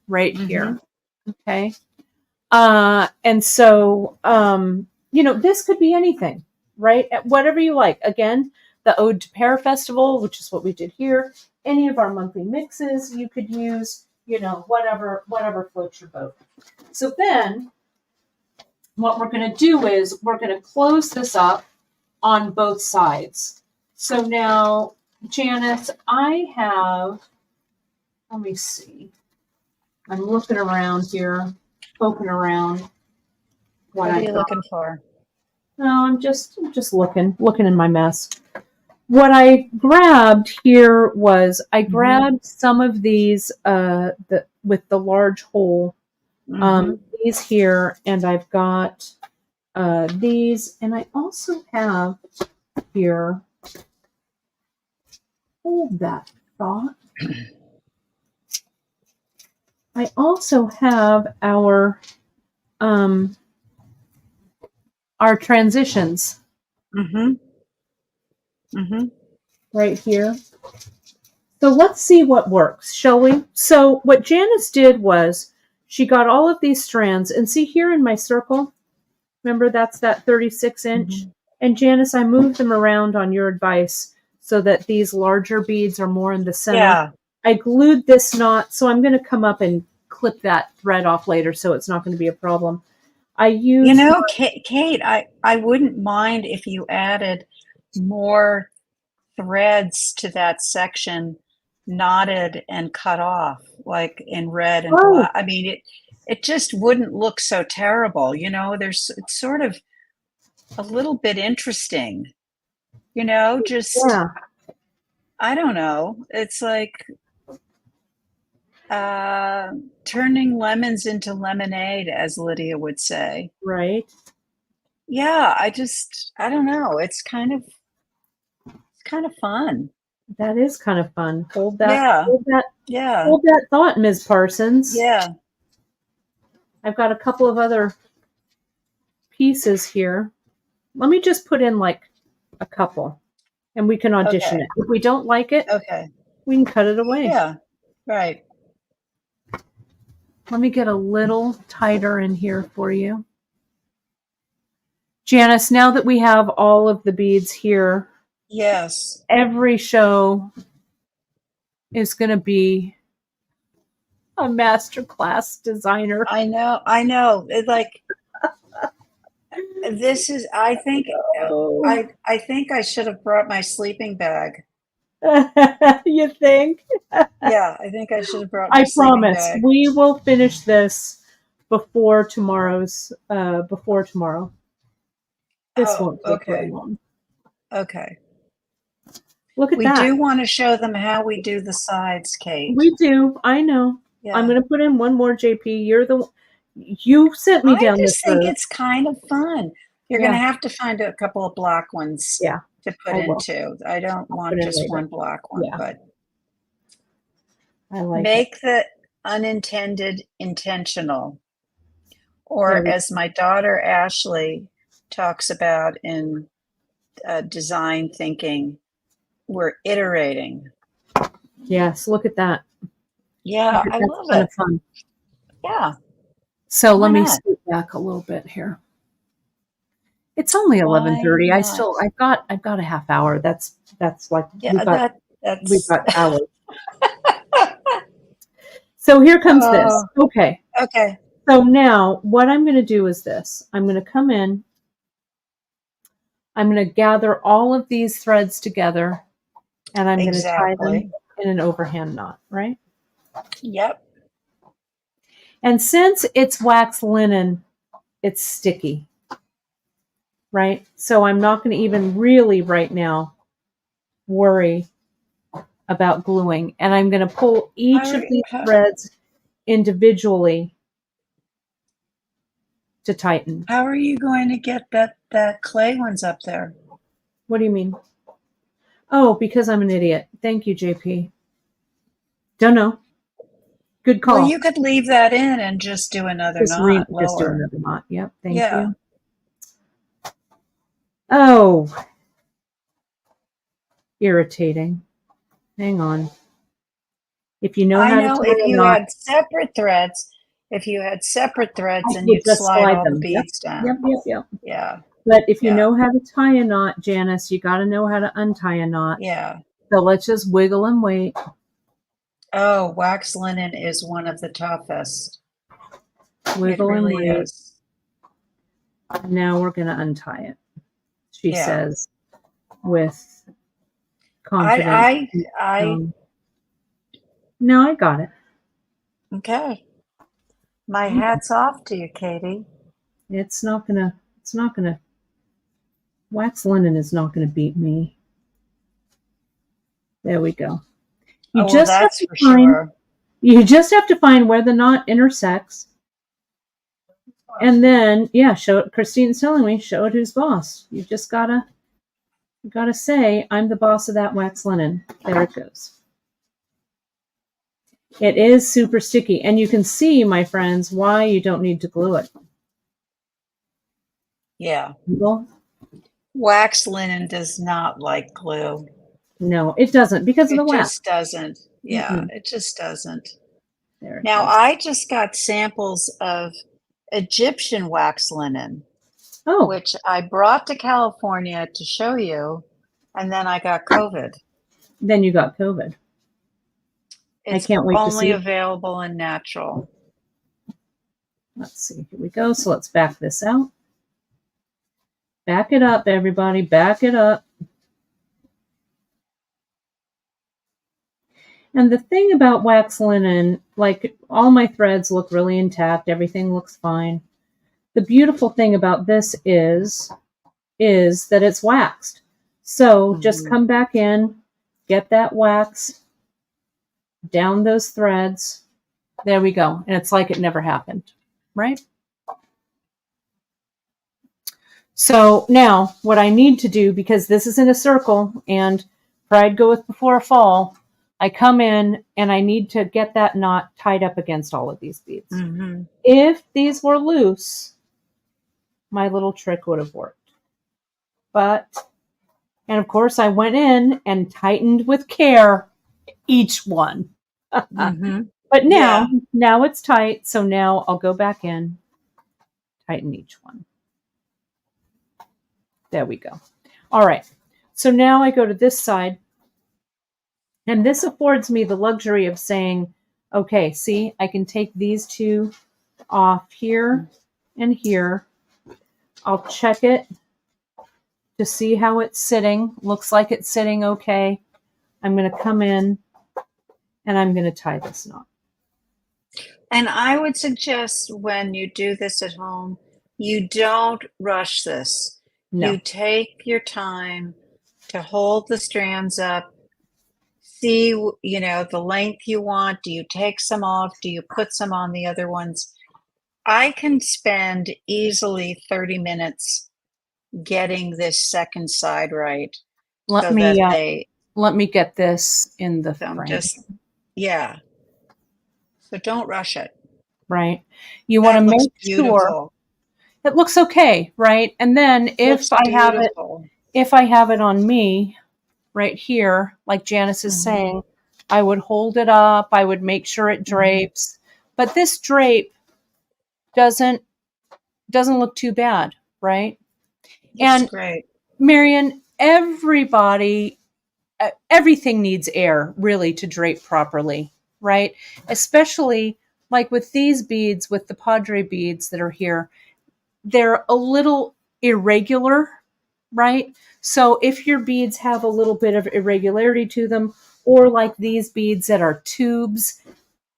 right here. Okay. And so, this could be anything, right? Whatever you like. Again, the Ode to Pear Festival, which is what we did here. Any of our monthly mixes you could use, whatever floats your boat. So then what we're going to do is we're going to close this up on both sides. So now, Janice, let me see. I'm looking around here, poking around. What are you looking for? No, I'm just looking in my mess. What I grabbed here was I grabbed some of these with the large hole. These here, and I've got these, and I also have here. Hold that thought. I also have our transitions right here. So let's see what works, shall we? So what Janice did was she got all of these strands, and see here in my circle, remember that's that 36 inch? And Janice, I moved them around on your advice so that these larger beads are more in the center. Yeah. I glued this knot, so I'm going to come up and clip that thread off later, so it's not going to be a problem. Kate, I wouldn't mind if you added more threads to that section, knotted and cut off, like in red and black. I mean, it just wouldn't look so terrible. It's sort of a little bit interesting, just, I don't know. It's like turning lemons into lemonade, as Lydia would say. Right. Yeah, I don't know. It's kind of fun. That is kind of fun. Hold that. Yeah. Hold that thought, Ms. Parsons. Yeah. I've got a couple of other pieces here. Let me just put in like a couple, and we can audition it. If we don't like it, we can cut it away. Yeah. Right. Let me get a little tighter in here for you. Janice, now that we have all of the beads here, yes, every show is going to be a masterclass designer. I know. It's like, this is, I think I should have brought my sleeping bag. You think? Yeah, I think I should have brought my sleeping promise bag. we will finish this before tomorrow. This won't take very long. Okay. Look at that. We do want to show them how we do the sides, Kate. We do. I know. Yeah. I'm going to put in one more, JP. You sent me down this road. I just think it's kind of fun. You're going to have to find a couple of black ones to put into. I don't want just one black one, but I like make the unintended intentional. Or as my daughter Ashley talks about in design thinking, we're iterating. Yes, look at that. Yeah, I love it. Fun. Yeah. So let me scoot back a little bit here. It's only 11:30. I've got a half hour. That's like we've got hours. So here comes this. Okay. So now what I'm going to do is this. I'm going to come in. I'm going to gather all of these threads together, and I'm going to tie them in an overhand knot, right? Yep. And since it's wax linen, it's sticky, right? So I'm not going to even really right now worry about gluing. And I'm going to pull each of these threads individually to tighten. How are you going to get that clay ones up there? What do you mean? Oh, because I'm an idiot. Thank you, JP. Don't know. Good call. Well, you could leave that in and just do another knot lower. Just do another knot. Yep. Thank you. Oh, irritating. Hang on. If you know how to tie if a you knot, had separate threads, and you'd slide all the beads down. Yep. Yeah. But if you Yeah. know how to tie a knot, Janice, you got to know how to untie a knot. Yeah. So let's just wiggle and wait. Oh, wax linen is one of the toughest. It Wiggle and really wait. is. Now we're going to untie it, she Yeah. says with confident I, tone. No, I got it. okay. My hat's off to you, Katie. It's not gonna, wax linen is not gonna beat me. There we go. You Oh, well, just have that's to for find, sure. where the knot intersects. And then, yeah, show it. Christine's telling me, show it who's boss. You just gotta say, I'm the boss of that wax linen. There it goes. It is super sticky. And you can see, my friends, why you don't need to glue it. Yeah. Well, Wax linen does not like glue. no, it doesn't because of the It wax. just doesn't. Yeah, Mm-mm. it just doesn't. There it Now, goes. I just got samples of Egyptian wax linen, Oh, which I brought to California to show you, and then I got COVID. then you got COVID. I It's can't wait to only see. available in natural. Let's see. Here we go. So let's back this out. Back it up, everybody. Back it up. And the thing about wax linen, like all my threads look really intact. Everything looks fine. The beautiful thing about this is that it's waxed. So just come back in, get that wax down those threads. There we go. And it's like it never happened, right? So now what I need to do, because this is in a circle and pride goeth before a fall, I come in and I need to get that knot tied up against all of these beads. Mm-hmm. If these were loose, my little trick would have worked. And of course I went in and tightened with care each one. Mm-hmm. But Yeah. now it's tight. So now I'll go back in, tighten each one. There we go. All right. So now I go to this side. And this affords me the luxury of saying, okay, see, I can take these two off here and here. I'll check it to see how it's sitting. Looks like it's sitting okay. I'm going to come in and I'm going to tie this knot. And I would suggest when you do this at home, you don't rush this. No. You take your time to hold the strands up, see, the length you want. Do you take some off? Do you put some on the other ones? I can spend easily 30 minutes getting this second side right Let so me that they let me get this in the don't frame. yeah. So don't rush it. Right. You want That to looks make sure beautiful. it looks okay, right? And then Looks beautiful. if I have it on me right here, like Janice is Mhm. saying, I would hold it up, I would make sure it drapes. But this drape doesn't look too bad, right? Looks And great. Marion, everything needs air really to drape properly, right? Especially like with these beads, with the Padre beads that are here, they're a little irregular, right? So if your beads have a little bit of irregularity to them, or like these beads that are tubes,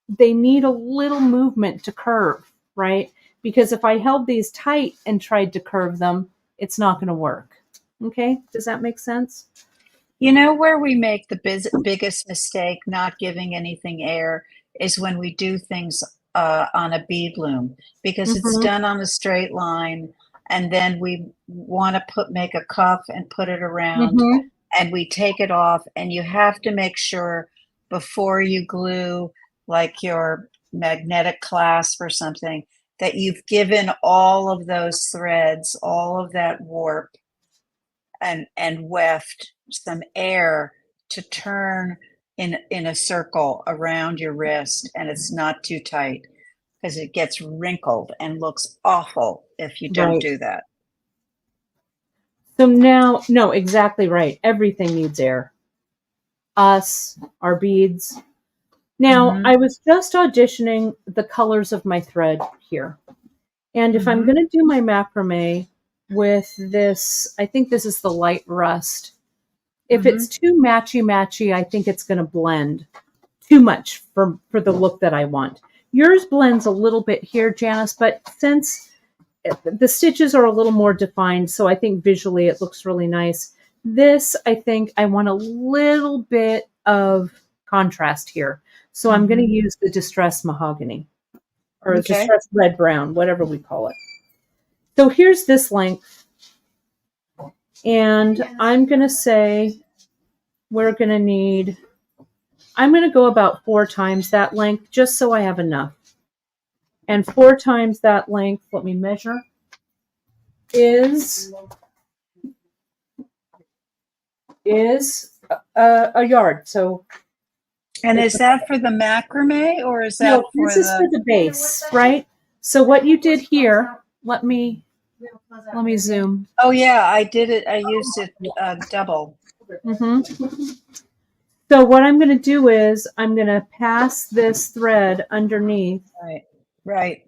they need a little movement to curve, right? Because if I held these tight and tried to curve them, it's not going to work. Okay, does that make sense? You know where we make the biggest mistake not giving anything air is when we do things on a bead loom because it's Mm-hmm. done on a straight line, and then we want to make a cuff and put it around, Mm-hmm. and we take it off, and you have to make sure before you glue like your magnetic clasp or something that you've given all of those threads, all of that warp and weft some air to turn in a circle around your wrist, and it's not too tight because it gets wrinkled and looks awful if you don't Right. do that. So now, no, exactly right. Everything needs air. Us, our beads. Now, Mhm. I was just auditioning the colors of my thread here. And if I'm Mhm. going to do my macrame with this, I think this is the light rust. If it's Mhm. too matchy, I think it's going to blend too much for the look that I want. Yours blends a little bit here, Janice, but since the stitches are a little more defined, so I think visually it looks really nice. This, I think I want a little bit of contrast here. So I'm going to Mhm. use the distressed mahogany or Okay. distressed red brown, whatever we call it. So here's this length, and I'm going to say we're going to need, I'm going to go about 4 times that length just so I have enough. And 4 times that length, let me measure, is a yard. So And it's is that for the macrame or is that no, this for is for the? the base, right? So what you did here, let me zoom. Oh yeah, I did it. I used it double. hmm So what I'm going to do is I'm going to pass this thread underneath. Right. Right.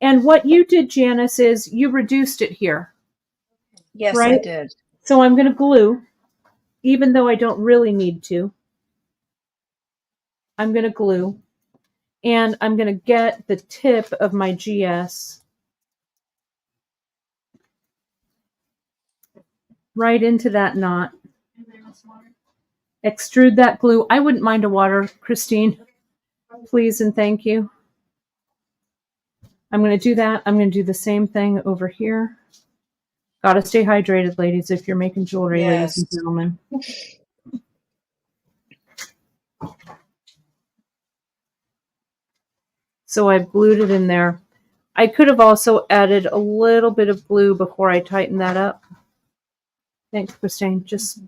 And what you did, Janice, is you reduced it here, Yes, I right? did. So I'm going to glue, even though I don't really need to. I'm going to glue, and I'm going to get the tip of my GS right into that knot. Extrude that glue. I wouldn't mind a water, Christine. Please and thank you. I'm going to do that. I'm going to do the same thing over here. Got to stay hydrated, ladies, if you're making jewelry, ladies and Yes. gentlemen. So I've glued it in there. I could have also added a little bit of glue before I tighten that up. Thanks, Christine. Just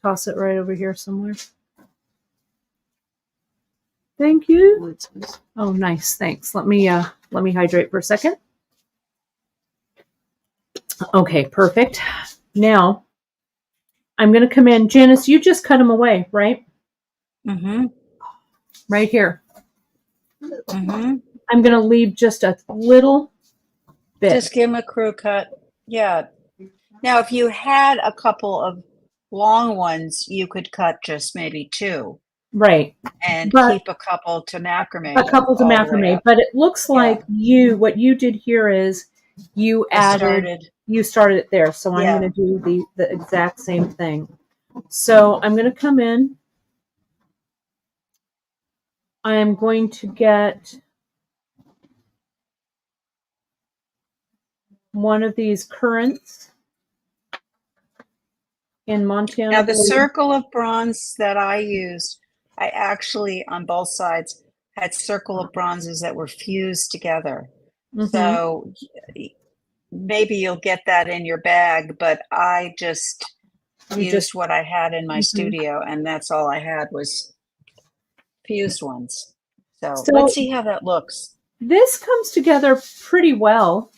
toss it right over here somewhere. Thank you. Oh, nice. Thanks. Let me hydrate for a second. Okay, perfect. Now I'm going to come in. Janice, you just cut them away, right? Mm-hmm. Right here. Mm-hmm. I'm going to leave just a little bit. Just give them a crew cut. Yeah. Now, if you had a couple of long ones, you could cut just maybe 2 Right. and But keep a couple to a macrame couple to all the way macrame. up. But it looks Yeah. like what you did here is you I added, started. you started it there. So I'm Yeah. going to do the exact same thing. So I'm going to come in. I am going to get one of these currants in Now, Montana the blue. circle of bronze that I used, I actually, on both sides, had circle of bronzes that were fused together. Mm-hmm. So maybe you'll get that in your bag, but I just You just, used what I had in my mhm. studio, and that's all I had was fused ones. So let's So see how that looks. this comes together pretty well.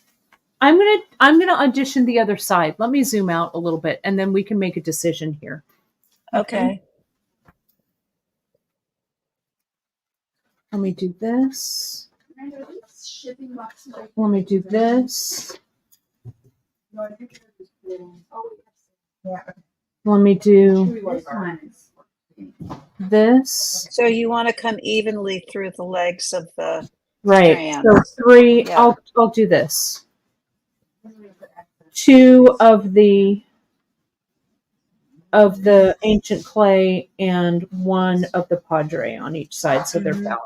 I'm gonna audition the other side. Let me zoom out a little bit, and then we can make a decision here. Okay. Okay. Let me do this. Let me do this. Let me do this. So you want to come evenly through the legs of the Right. So strands. 3. Yeah. I'll do this. 2 of the ancient clay and 1 of the padre on each side, so they're Mm-hmm. balanced.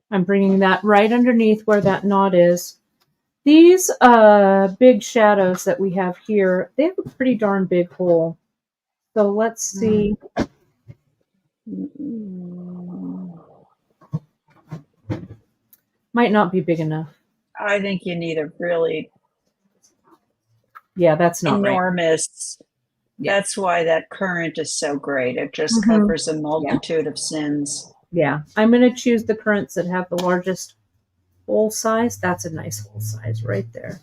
I'm bringing that right underneath where that knot is. These big shadows that we have here, they have a pretty darn big hole. So let's see. Might not be big enough. I think you need a really Yeah, that's not right. enormous. Yeah. That's why that current is so great. It just Mm-hmm. covers a multitude of sins. Yeah. I'm going to choose the currants that have the largest hole size. That's a nice hole size right there.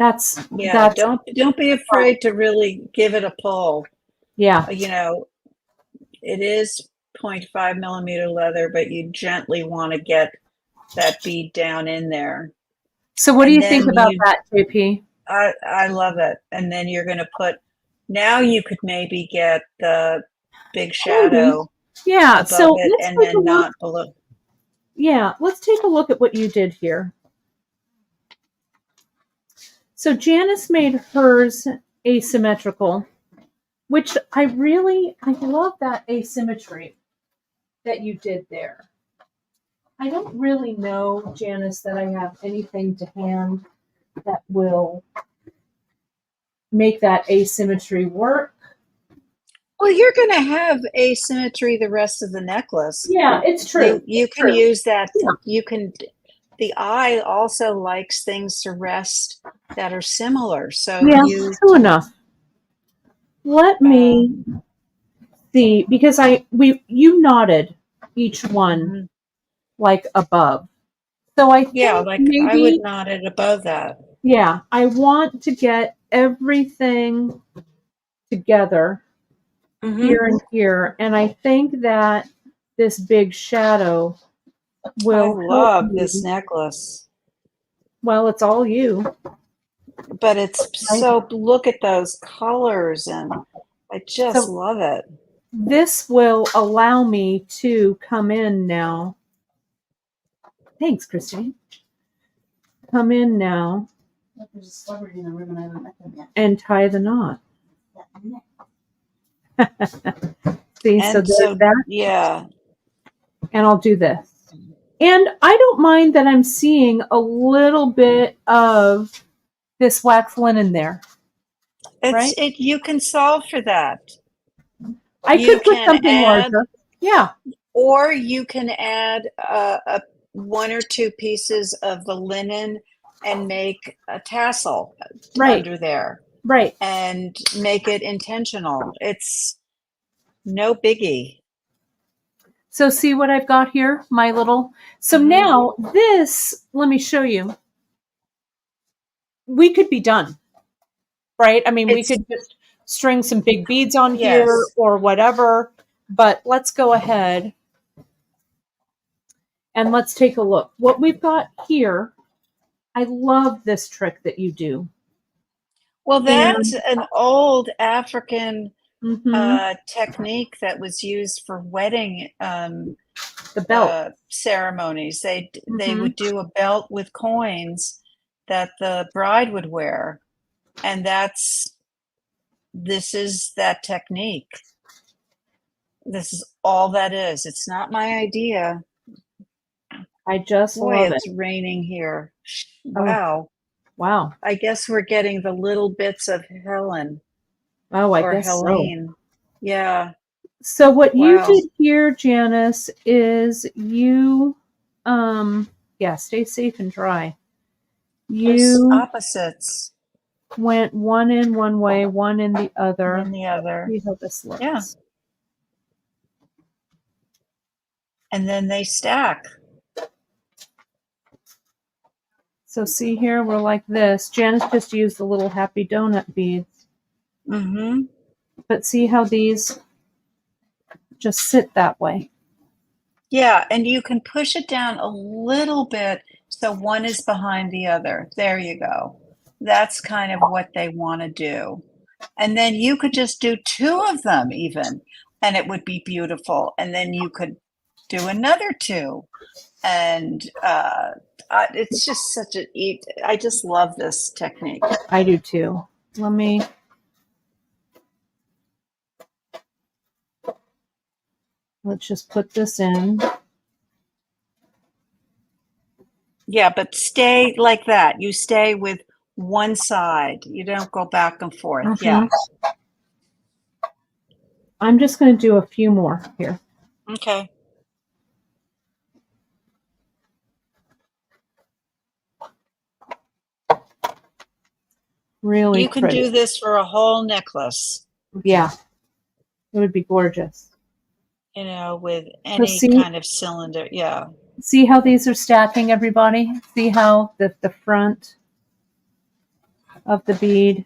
Yeah, that's don't be afraid to really give it a pull. yeah. You know, it is 0.5 millimeter leather, but you gently want to get that bead down in there. So what do And you think then about that, JP? I love it. And then you're going to now you could maybe get the big Maybe. shadow Yeah. above So it let's and take a then look. not below. Yeah, let's take a look at what you did here. So Janice made hers asymmetrical, which I love that asymmetry that you did there. I don't really know, Janice, that I have anything to hand that will make that asymmetry work. Well, you're going to have asymmetry the rest of the necklace. Yeah, it's true. You It's can true. use that. Yeah. You can. The eye also likes things to rest that are similar. So Yeah, you. true enough. Let me Um, see, because you knotted each one mhm. like above. So I Yeah, think like I would maybe, knot it above that. yeah, I want to get everything together Hmm. here and here. And I think that this big shadow I will help love this me. necklace, Well, it's all you, but it's right? so. Look at those colors, and I just So love it. this will allow me to come in now. Thanks, Christine. Come in now. There's a celebrity in the room and I haven't met them yet. And tie the knot. See, so And there's so, that. yeah, And I'll do this. And I don't mind that I'm seeing a little bit of this wax linen there, right? You can solve for that. I You could put can something add, larger. Yeah, or you can add one or two pieces of the linen and make a tassel right, under there right. and make it intentional. It's no biggie. So see what I've got here? My little. So Hmm. now this, let me show you. We could be done, right? I mean, we It's, could just string some big beads on here yes. or whatever, but let's go ahead and let's take a look. What we've got here, I love this trick that you do. Well, that's And an old African mhm, technique that was used for wedding the belt. ceremonies. They Mhm. would do a belt with coins that the bride would wear, and this is that technique. This is all that is. It's not my idea. I just Boy, love it. it's raining here. Oh, Wow. wow. I guess we're getting the little bits of Helen Oh, I or guess so. Helene. Yeah. So what you Wow. did here, Janice, is yeah, stay safe and dry. Just You opposites. went one in one way, one in the And then other. the other. See how this Yeah. looks. And then they stack. So see here, we're like this. Janice just used the little happy donut beads. Mm-hmm. But see how these just sit that way. Yeah, and you can push it down a little bit so one is behind the other. There you go. That's kind of what they want to do. And then you could just do two of them even, and it would be beautiful. And then you could do another two. And it's just I just love this technique. I do too. Let's just put this in. Yeah, but stay like that. You stay with one side. You don't go back and forth. Yeah. I'm just going to do a few more here. Okay. Really You can pretty. do this for a whole necklace, Yeah, it would be gorgeous. with So any kind of cylinder. Yeah. see how these are stacking, everybody? See how the front of the bead,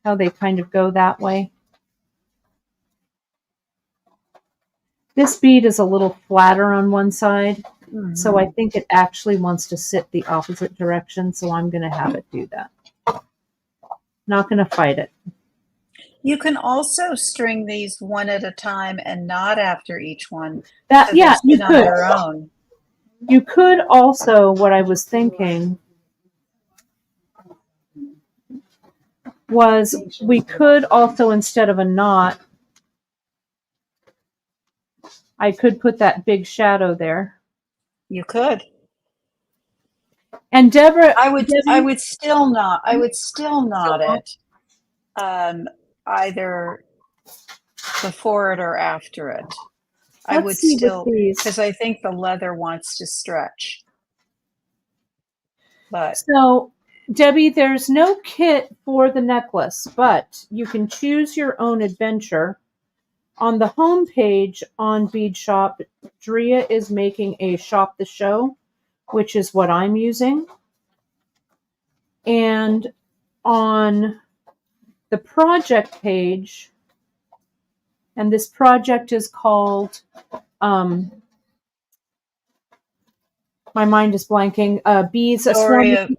how they kind of go that way. This bead is a little flatter on one side, so I think it actually wants to sit the opposite direction, so I'm going to have it do that. Not going to fight it. You can also string these one at a time and knot after each one. That, So yeah, they you sit on could. their own. You could also, what I was thinking was we could also, instead of a knot, I could put that big shadow there. You could. And Deborah, I would Debbie, still knot it either before it or after it. I let's would see with still, these. because I think the leather wants to stretch. But So, Debbie, there's no kit for the necklace, but you can choose your own adventure. On the home page on Bead Shop, Drea is making a shop the show, which is what I'm using. And on the project page, and this project is called, my mind is blanking, Bees, a story swarm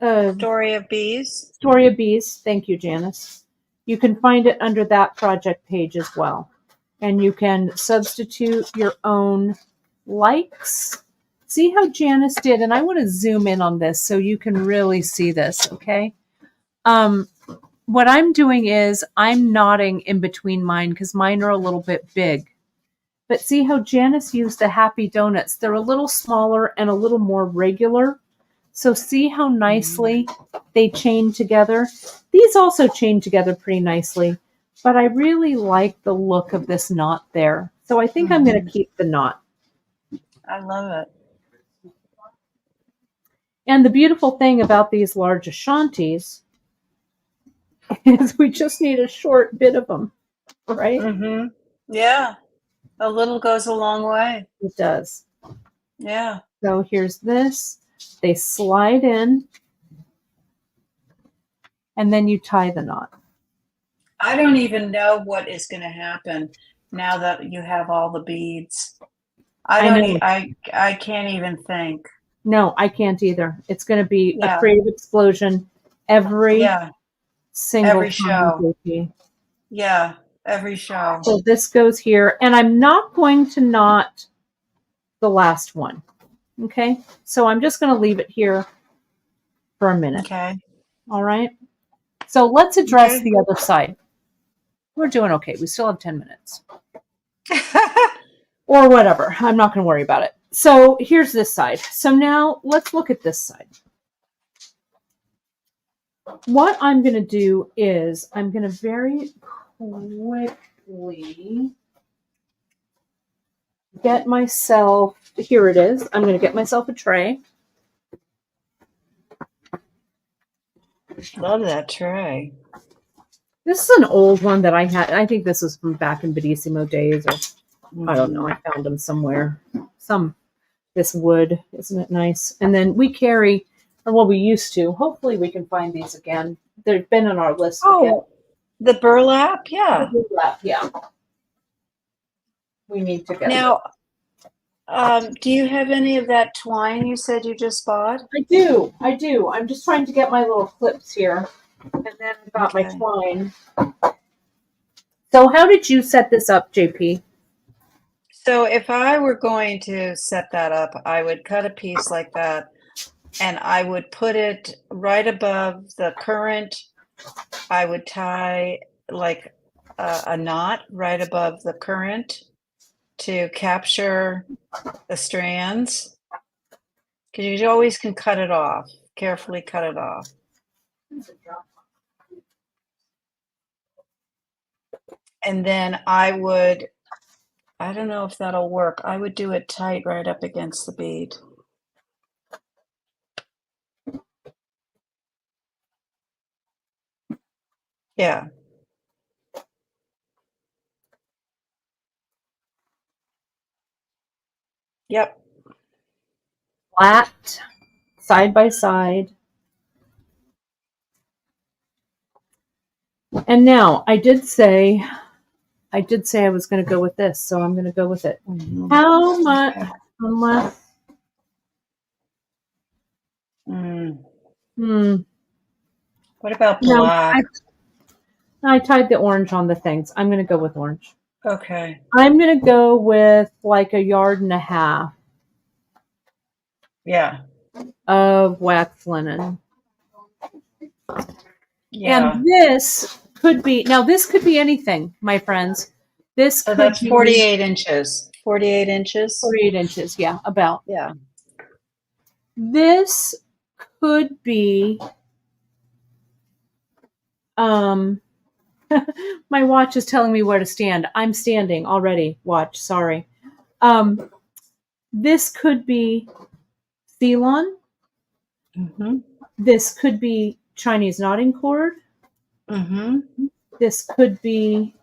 of bees. Story of Bees. Thank you, Janice. You can find it under that project page as well. And you can substitute your own likes. See how Janice did? And I want to zoom in on this so you can really see this, okay? What I'm doing is I'm knotting in between mine because mine are a little bit big. But see how Janice used the Happy Donuts? They're a little smaller and a little more regular. So see how nicely they chain together? These also chain together pretty nicely, but I really like the look of this knot there. So I think I'm going to keep the knot. I love it. And the beautiful thing about these large Ashantis is we just need a short bit of them, right? Mm-hmm. Yeah. A little goes a long way. It does. Yeah. So here's this. They slide in, and then you tie the knot. I don't even know what is going to happen now that you have all the beads. I can't even think. No, I can't either. It's going to be a Yeah. creative explosion every single Every time. show. Yeah, every show. So this goes here, and I'm not going to knot the last one. Okay, so I'm just going to leave it here for a minute. Okay. All right. So let's address the other side. We're doing okay. We still have 10 minutes. Or whatever. I'm not going to worry about it. So here's this side. So now let's look at this side. What I'm going to do is I'm going to very quickly get myself, here it is. I'm going to get myself a tray. Love that tray. This is an old one that I had. I think this was from back in Bellissimo days, or I don't know. I found them somewhere. This wood, isn't it nice? And then we carry, or what we used to. Hopefully, we can find these again. They've been on our list. Oh, the burlap, yeah. The burlap, yeah. We need to get now. Do you have any of that twine you said you just bought? I do. I'm just trying to get my little clips here, and then I got my twine. So, how did you set this up, JP? So, if I were going to set that up, I would cut a piece like that, and I would put it right above the current. I would tie like a knot right above the current to capture the strands, because you always can cut it off. Carefully cut it off. And then I don't know if that'll work. I would do it tight right up against the bead. Yeah. Yep. Flat, side by side. And now I did say I was going to go with this, so I'm going to go with it. How much? Okay. Unless, What about no, black? I tied the orange on the things. I'm going to go with orange. Okay. I'm going to go with like 1.5 yards Yeah. of wax linen. Yeah. And this could be, now this could be anything, my friends. This So could that's be 48 inches. 48 inches? 48 inches. Yeah, about. Yeah. This could be, my watch is telling me where to stand. I'm standing already. Watch, sorry. This could be Ceylon. Mm-hmm. This could be Chinese knotting cord. Mm-hmm. This could be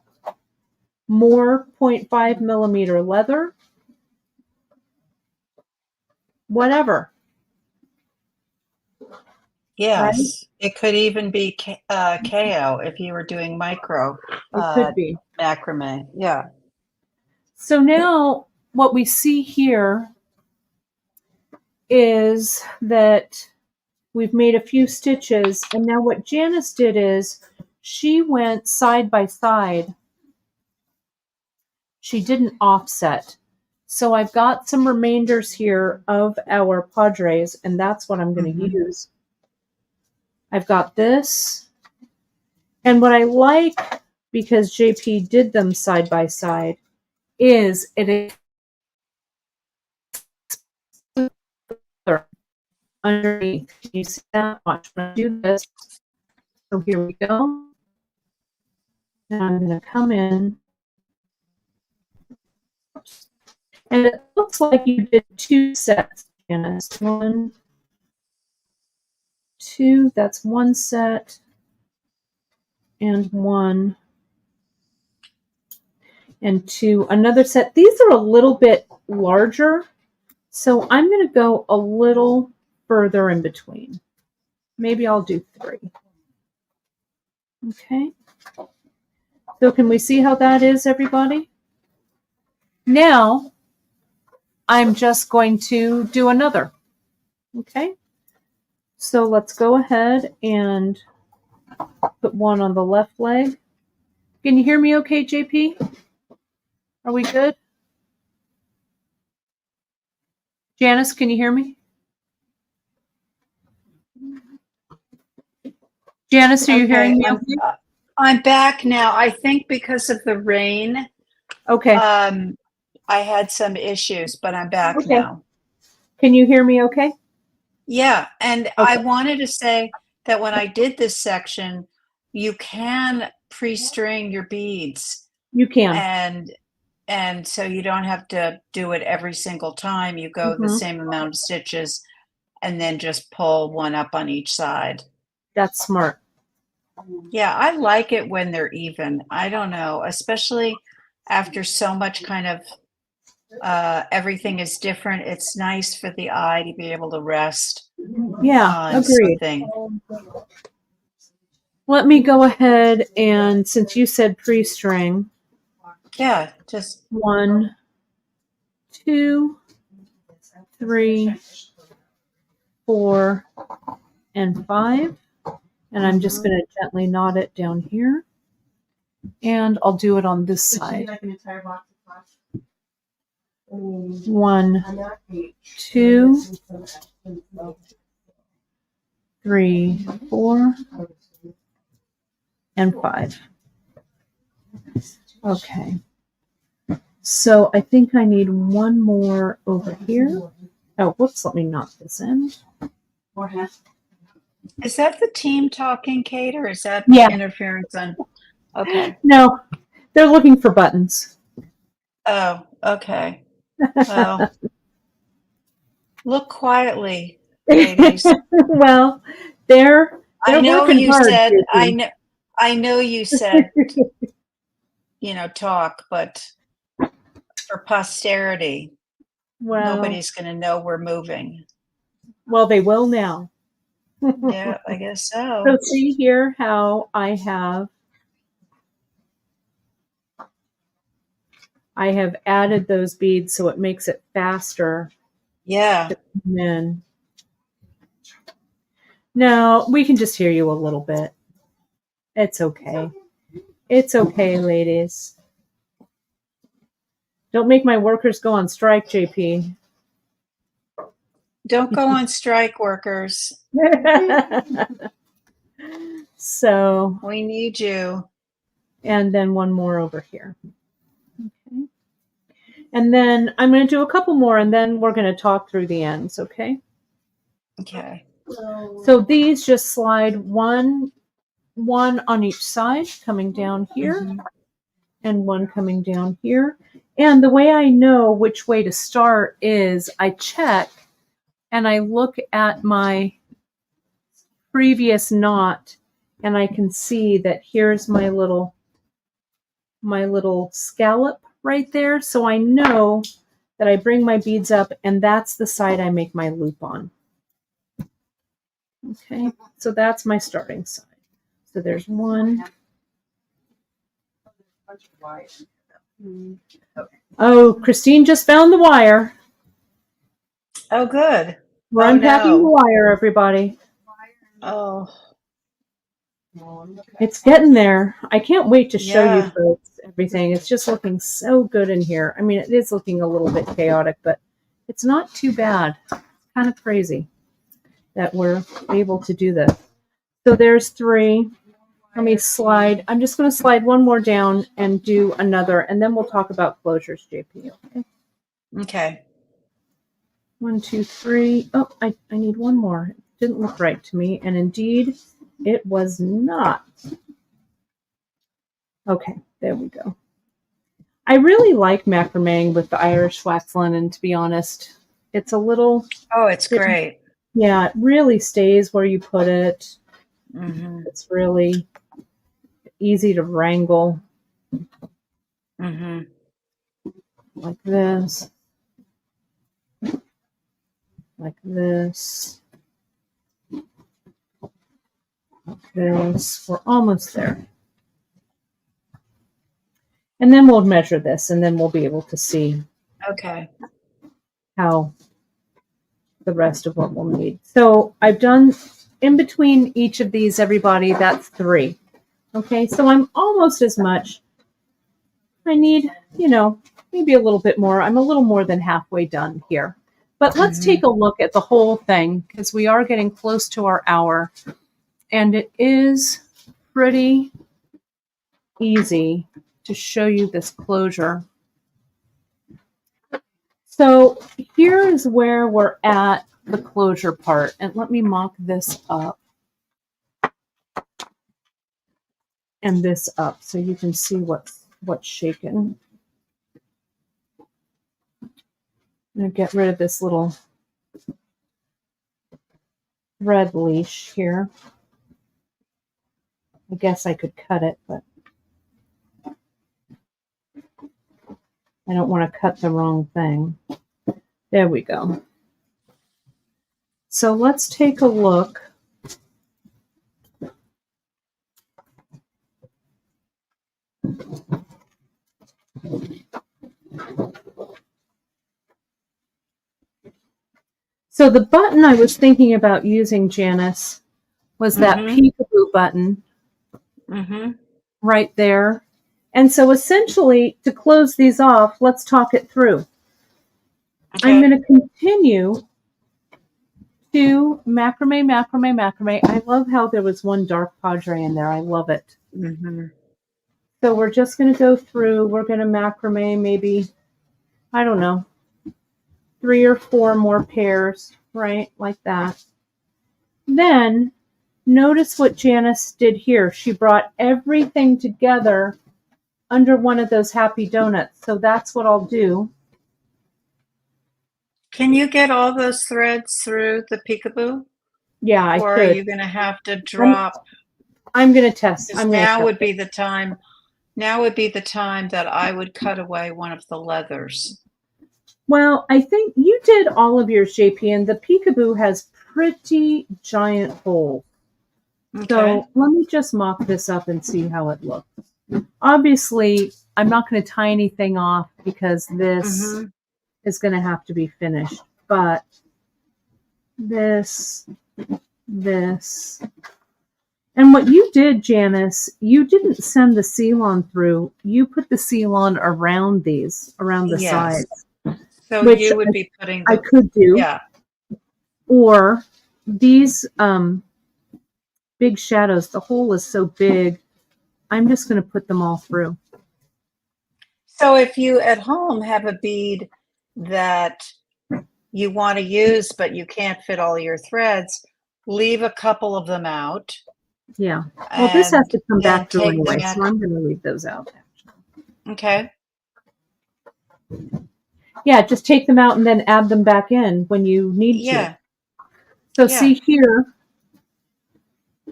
more 0.5 millimeter leather. Whatever. Yes. Right? It could even be KO if you were doing micro It could be. macrame. Yeah. So now what we see here is that we've made a few stitches, and now what Janice did is she went side by side. She didn't offset. So I've got some remainders here of our Padres, and that's what I'm going to use. I've got this. And what I like, because JP did them side by side, is it is underneath. You see that? Watch when I do this. So here we go. And I'm going to come in. And it looks like you did 2 sets, Janice. 1, 2, that's 1 set. And 1 and 2, another set. These are a little bit larger, so I'm going to go a little further in between. Maybe I'll do 3. Okay. So can we see how that is, everybody? Now, I'm just going to do another. Okay. So let's go ahead and put one on the left leg. Can you hear me okay, JP? Are we good? Janice, can you hear me? Janice, are you hearing me okay? I'm back now. I think because of the rain, Okay. I had some issues, but I'm back Okay. now. Can you hear me okay? Yeah, and Okay. I wanted to say that when I did this section, you can pre-string your beads, You can. and so you don't have to do it every single time. You go the same amount of stitches and then just pull one up on each side. That's smart. Yeah, I like it when they're even. I don't know, especially after so much kind of everything is different. It's nice for the eye to be able to rest Yeah, on agreed. something. Let me go ahead and, since you said pre-string, Yeah, just 1, 2, 3, 4, and 5. And I'm just going to gently knot it down here. And I'll do it on this side. 1, 2, 3, 4, and 5. Okay. So I think I need one more over here. Oh, whoops, let me knot this in. is that the team talking, Kate, or is that Yeah. interference on? Okay. No, they're looking for buttons. Oh, okay. Well, look quietly, ladies. Well, they're I know working you hard, said JP. I know you said talk, but for posterity, Well, nobody's going to know we're moving. well, they will now. Yeah, I guess so. So see here how I have I have added those beads so it makes it faster Yeah. to come in. No, we can just hear you a little bit. It's okay. It's okay, ladies. Don't make my workers go on strike, JP. Don't go on strike, workers. So, We need you. and then one more over here. Okay. And then I'm going to do a couple more, and then we're going to talk through the ends, okay? Okay. So these just slide one on each side, coming down here, Mhm. and one coming down here. And the way I know which way to start is I check and I look at my previous knot, and I can see that here's my little scallop right there. So I know that I bring my beads up, and that's the side I make my loop on. Okay, so that's my starting side. So there's one. Oh, Christine just found the wire. Oh, good. We're Oh, unpacking the no. wire, everybody. Oh, It's getting there. I can't wait to show you yeah. folks everything. It's just looking so good in here. I mean, it is looking a little bit chaotic, but it's not too bad. It's kind of crazy that we're able to do this. So there's three. Let me slide. I'm just going to slide one more down and do another, and then we'll talk about closures, JP. Okay. Okay. 1, 2, 3. Oh, I need one more. It didn't look right to me, and indeed, it was not. Okay, there we go. I really like macrameing with the Irish wax linen, to be honest. It's a little... Oh, it's great. Yeah, it really stays where you put it. Mm-hmm. It's really easy to wrangle. Mm-hmm. Like this. Like this. Like this. We're almost there. And then we'll measure this, and then we'll be able to see Okay. how the rest of what we'll need. So I've done in between each of these, everybody, that's 3. Okay, so I'm almost as much. I need, maybe a little bit more. I'm a little more than halfway done here. But let's take a look at the whole thing, because we are getting close to our hour. And it is pretty easy to show you this closure. So here is where we're at the closure part. And let me mock this up and this up so you can see what's shaken. I'm going to get rid of this little thread leash here. I guess I could cut it, but I don't want to cut the wrong thing. There we go. So let's take a look. So the button I was thinking about using, Janice, was that peekaboo button right there. And so essentially, to close these off, let's talk it through. Okay. I'm going to continue to macrame, macrame, macrame. I love how there was one dark padre in there. I love it. So we're just going to go through. We're going to macrame maybe, I don't know, 3 or 4 more pairs, right? Like that. Then notice what Janice did here. She brought everything together under one of those happy donuts. So that's what I'll do. Can you get all those threads through the peekaboo? Yeah, I or could. are you going to have to drop? I'm going to test. Now would be the time. Now would be the time that I would cut away one of the leathers. Well, I think you did all of yours, JP, and the peekaboo has pretty giant holes. Okay. So let me just mock this up and see how it looks. Obviously, I'm not going to tie anything off because this Mm-hmm. is going to have to be finished. But this, and what you did, Janice, you didn't send the seal on through. You put the seal on around these, around the Yes. sides, So which you would be putting I the, could do. yeah. Or these big shadows, the hole is so big, I'm just going to put them all through. So if you at home have a bead that you want to use, but you can't fit all your threads, leave a couple of them out. Yeah. Well, this has to come then back through take them anyway, in. so I'm going to leave those out. Okay. Yeah, just take them out and then add them back in when you need Yeah. to. So Yeah. see here,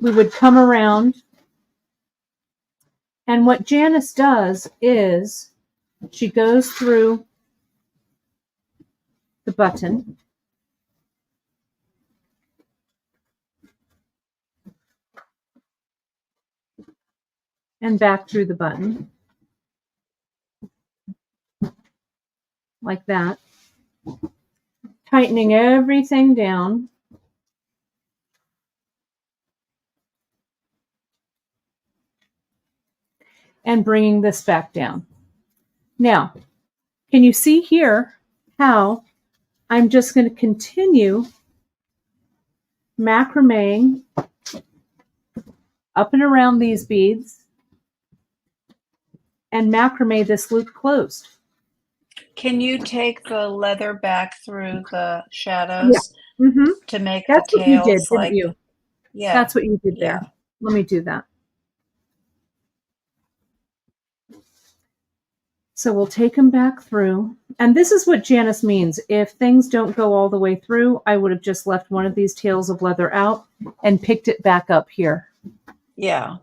we would come around, and what Janice does is she goes through the button and back through the button like that, tightening everything down. And bringing this back down. Now, can you see here how I'm just going to continue macrameing up and around these beads and macrame this loop closed? Can you take the leather back through the shadows Mm-hmm. to make That's the what you did, tails didn't like, you? yeah. That's what you did Yeah. there. Let me do that. So we'll take them back through. And this is what Janice means. If things don't go all the way through, I would have just left one of these tails of leather out and picked it back up here. Yeah.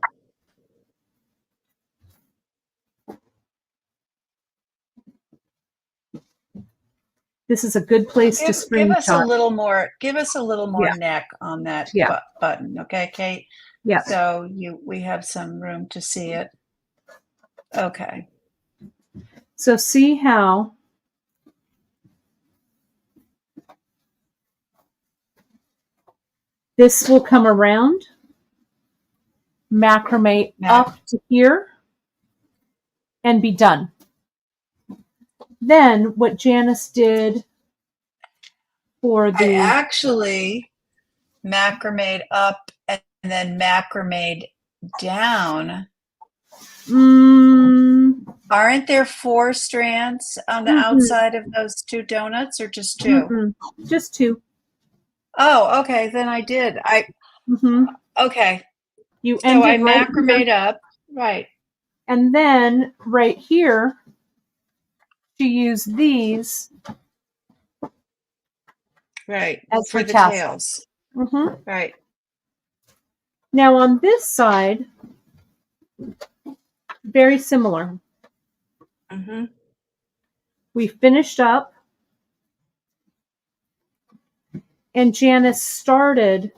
This is a good place to Give us a screenshot. little more, neck on that Yeah. button. Okay, Kate? Yeah. So we have some room to see it. Okay. So see how this will come around, macrame up to here, and be done. Then what Janice did for I the actually macrameed up and then macrameed down. Aren't there 4 strands on the outside of those 2 donuts, or just 2? Just 2. Oh, okay. Then I did. Okay. You So I ended right macrameed here, up. Right. and then right here, she used these Right. as For her the tassels. tails. Right. Now on this side, very similar. We finished up, and Janice started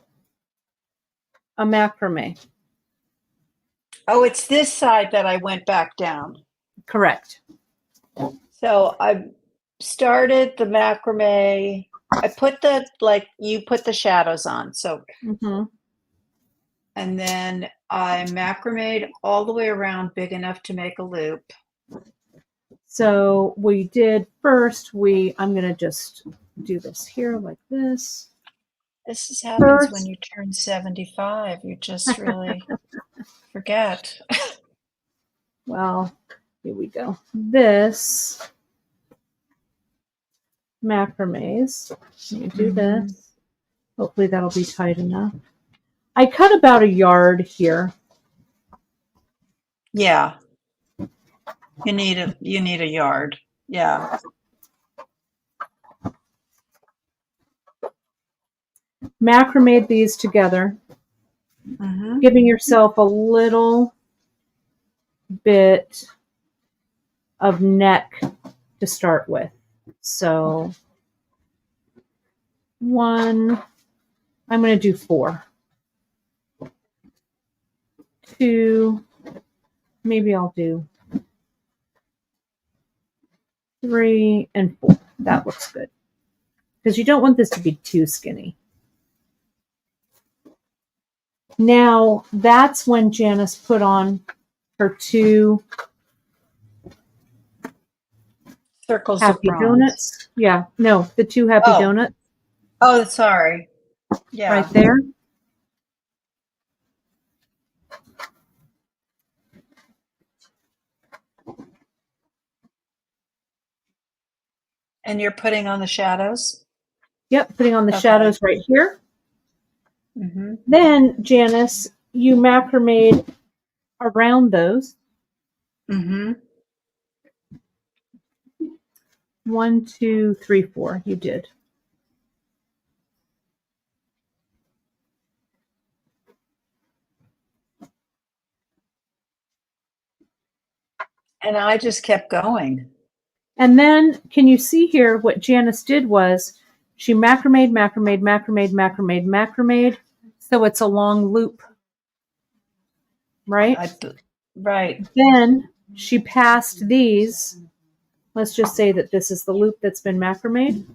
a macrame. Oh, it's this side that I went back down. Correct. So I started the macrame. I put you put the shadows on. So, and then I macrameed all the way around big enough to make a loop. So we did first, I'm going to just do this here like this. This is happens when you turn 75. You just really forget. Well, here we go. This macrames. Let me do this. Hopefully that'll be tight enough. I cut about 1 yard here. Yeah. You need a yard. Yeah. Macrame these together, giving yourself a little bit of neck to start with. So 1, I'm going to do 4. 2, maybe I'll do 3 and 4. That looks good. Because you don't want this to be too skinny. Now, that's when Janice put on her 2 Circles of happy bronze. donuts. Yeah, no, the 2 happy Oh. donuts Oh, sorry. Yeah. right there. And you're putting on the shadows? Yep, putting on the Okay. shadows right here. Mm-hmm. Then, Janice, you macrameed around those. Mm-hmm. 1, 2, 3, 4. You did. And I just kept going. And then, can you see here what Janice did was she macrameed, so it's a long loop, right? Right. Then she passed these. Let's just say that this is the loop that's been macrameed.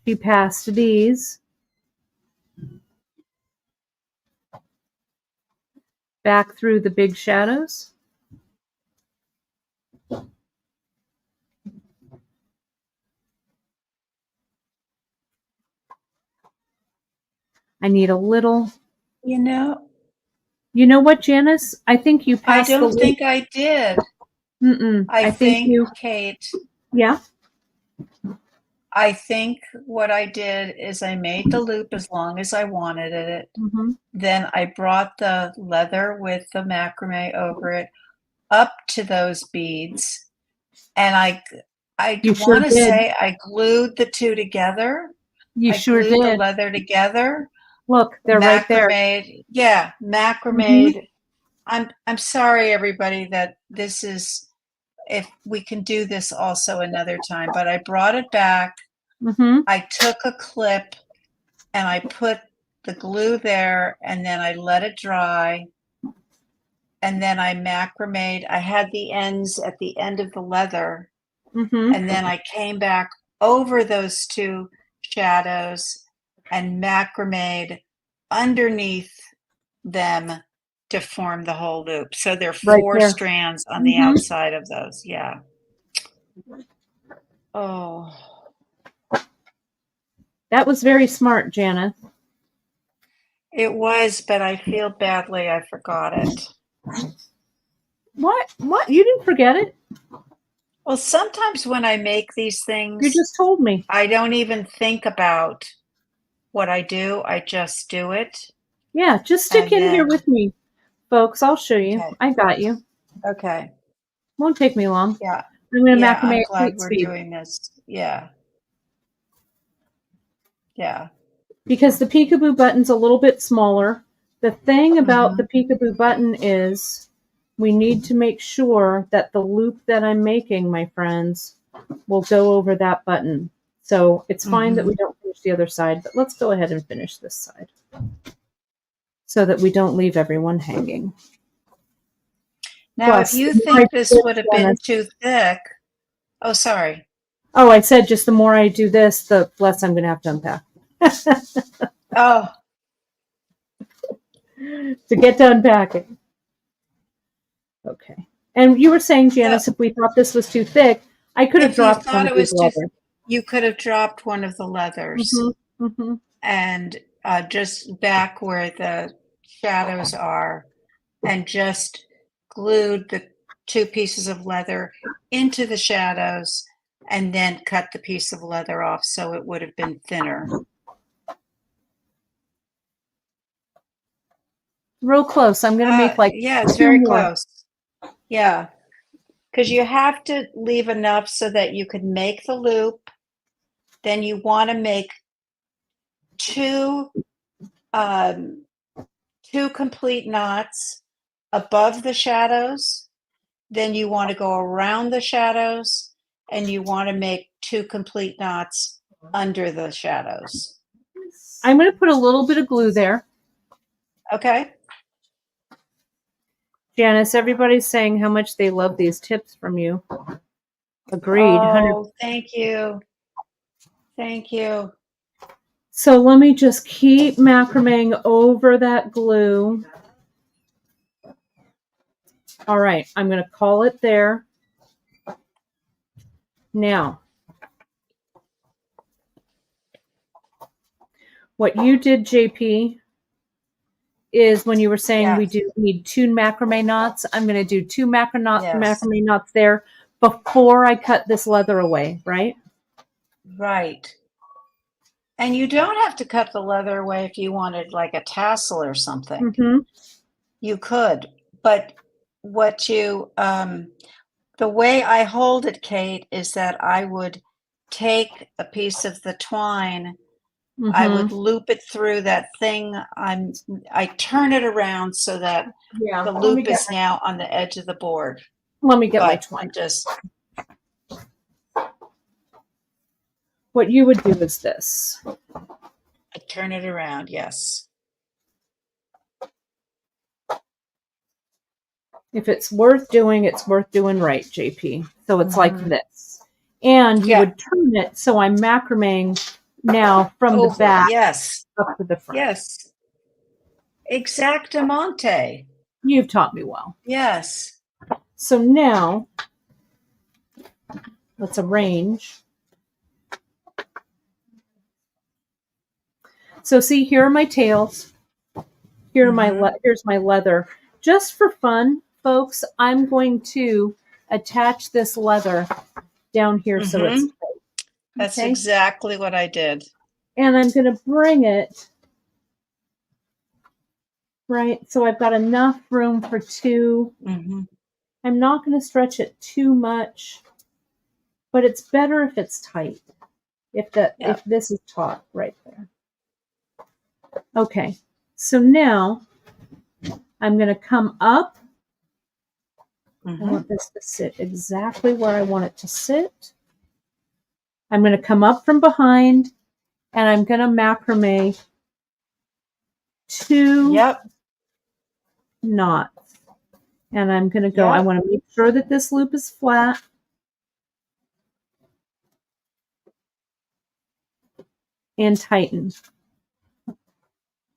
She passed these back through the big shadows. I need a little. You know What, Janice? I think you I passed the don't loop. think I did. I think you. Kate, Yeah. I think what I did is I made the loop as long as I wanted it. Mm-hmm. Then I brought the leather with the macrame over it up to those beads. And I You sure want to did. say I glued the 2 together. You I sure glued the did. leather together. Look, they're right there. Macrameed. Yeah, macrameed. I'm sorry, everybody, that this is, if we can do this also another time, but I brought it back. Mm-hmm. I took a clip and I put the glue there, and then I let it dry. And then I macrameed. I had the ends at the end of the leather. Mm-hmm. And then I came back over those 2 shadows and macrameed underneath them to form the whole loop. So there are Right 4 there. strands on the Mhm. outside of those. Yeah. Oh, That was very smart, Janice. it was, but I feel badly I forgot it. What? You didn't forget it? Well, sometimes when I make these You things, just told me. I don't even think about what I do. I just do it. Yeah, just stick And in here then, with me, folks. I'll show you. okay. I got you. Okay. Won't take me long. Yeah. I'm going to Yeah, macrame I'm at glad sweet we're speed. doing this. Yeah. Yeah. Because the peekaboo button's a little bit smaller. The thing about the Mm-hmm. peekaboo button is we need to make sure that the loop that I'm making, my friends, will go over that button. So it's fine that we don't finish the other side, but let's go ahead and finish this side so that we don't leave everyone hanging. Now, Plus, if you the more I think do this this, would have been too thick, oh, sorry. oh, I said just the more I do this, the less I'm going to have to unpack. Oh, To get to unpacking. Okay. And you were saying, Janice, if we thought this was too thick, I could have if you dropped one thought of it these was too, leather. you could have dropped one of the leathers and just back where the shadows are, and just glued the 2 pieces of leather into the shadows and then cut the piece of leather off so it would have been thinner. Real close. I'm going to make like Yeah, it's 2 very more. close. Yeah, because you have to leave enough so that you could make the loop. Then you want to make 2 complete knots above the shadows. Then you want to go around the shadows, and you want to make 2 complete knots under the shadows. I'm going to put a little bit of glue there. Okay. Janice, everybody's saying how much they love these tips from you. Agreed. 100. Oh, thank you. Thank you. So let me just keep macrameing over that glue. All right, I'm going to call it there. Now, what you did, JP, is when you were saying we Yes. do need 2 macrame knots, I'm going to do 2 Yes. macrame knots there before I cut this leather away, right? Right. And you don't have to cut the leather away if you wanted like a tassel or something. Mm-hmm. You could, but what you the way I hold it, Kate, is that I would take a piece of the twine, I would Mm-hmm. loop it through that thing. I turn it around so that Yeah. the loop is now on the edge of the board. Let me get my But twine. What you would do is this. I turn it around, yes. If it's worth doing right, JP. So it's like Mhm. this. And you Yeah. would turn it so I'm macrameing now from the Over, back yes, up to the front. yes. Exactamente. You've taught me well. Yes. So now let's arrange. So see, here are my tails. Here's my leather. Just for fun, folks, I'm going to attach this leather down here so it's tight. That's Okay? exactly what I did. And I'm going to bring it right. So I've got enough room for 2. Mm-hmm. I'm not going to stretch it too much, but it's better if it's tight. If this is taut right there. Okay. So now I'm going to come up. I want this to sit exactly where I want it to sit. I'm going to come up from behind and I'm going to macrame 2 knots. And I'm going to go, I want to make sure that this loop is flat. And tighten.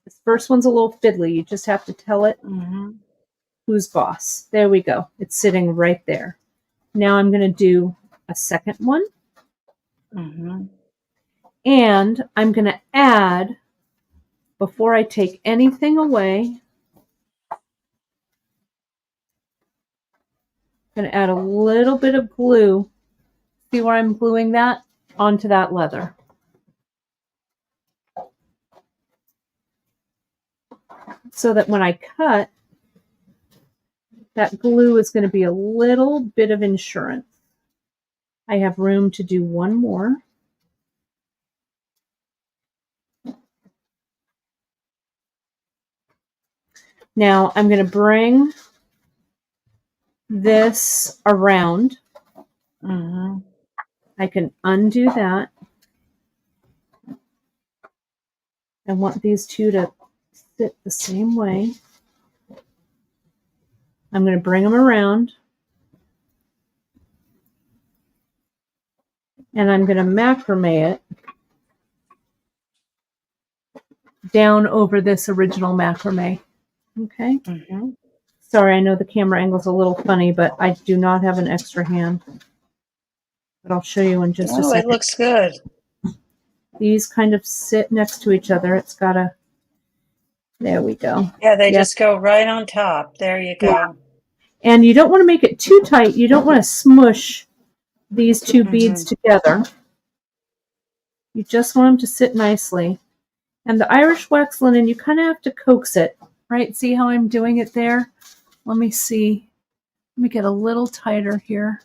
This first one's a little fiddly. You just have to tell it who's boss. There we go. It's sitting right there. Now I'm going to do a second one. And I'm going to add, before I take anything away, I'm going to add a little bit of glue. See where I'm gluing that? Onto that leather. So that when I cut, that glue is going to be a little bit of insurance. I have room to do one more. Now I'm going to bring this around. I can undo that. I want these 2 to sit the same way. I'm going to bring them around. And I'm going to macrame it down over this original macrame. Okay? Sorry, I know the camera angle's a little funny, but I do not have an extra hand. But I'll show you in just a second. It looks good. These kind of sit next to each other. It's got a... There we go. Yeah, they just go right on top. There you go. Yeah. And you don't want to make it too tight. You don't want to smush these 2 beads together. You just want them to sit nicely. And the Irish wax linen, you kind of have to coax it, right? See how I'm doing it there? Let me see. Let me get a little tighter here.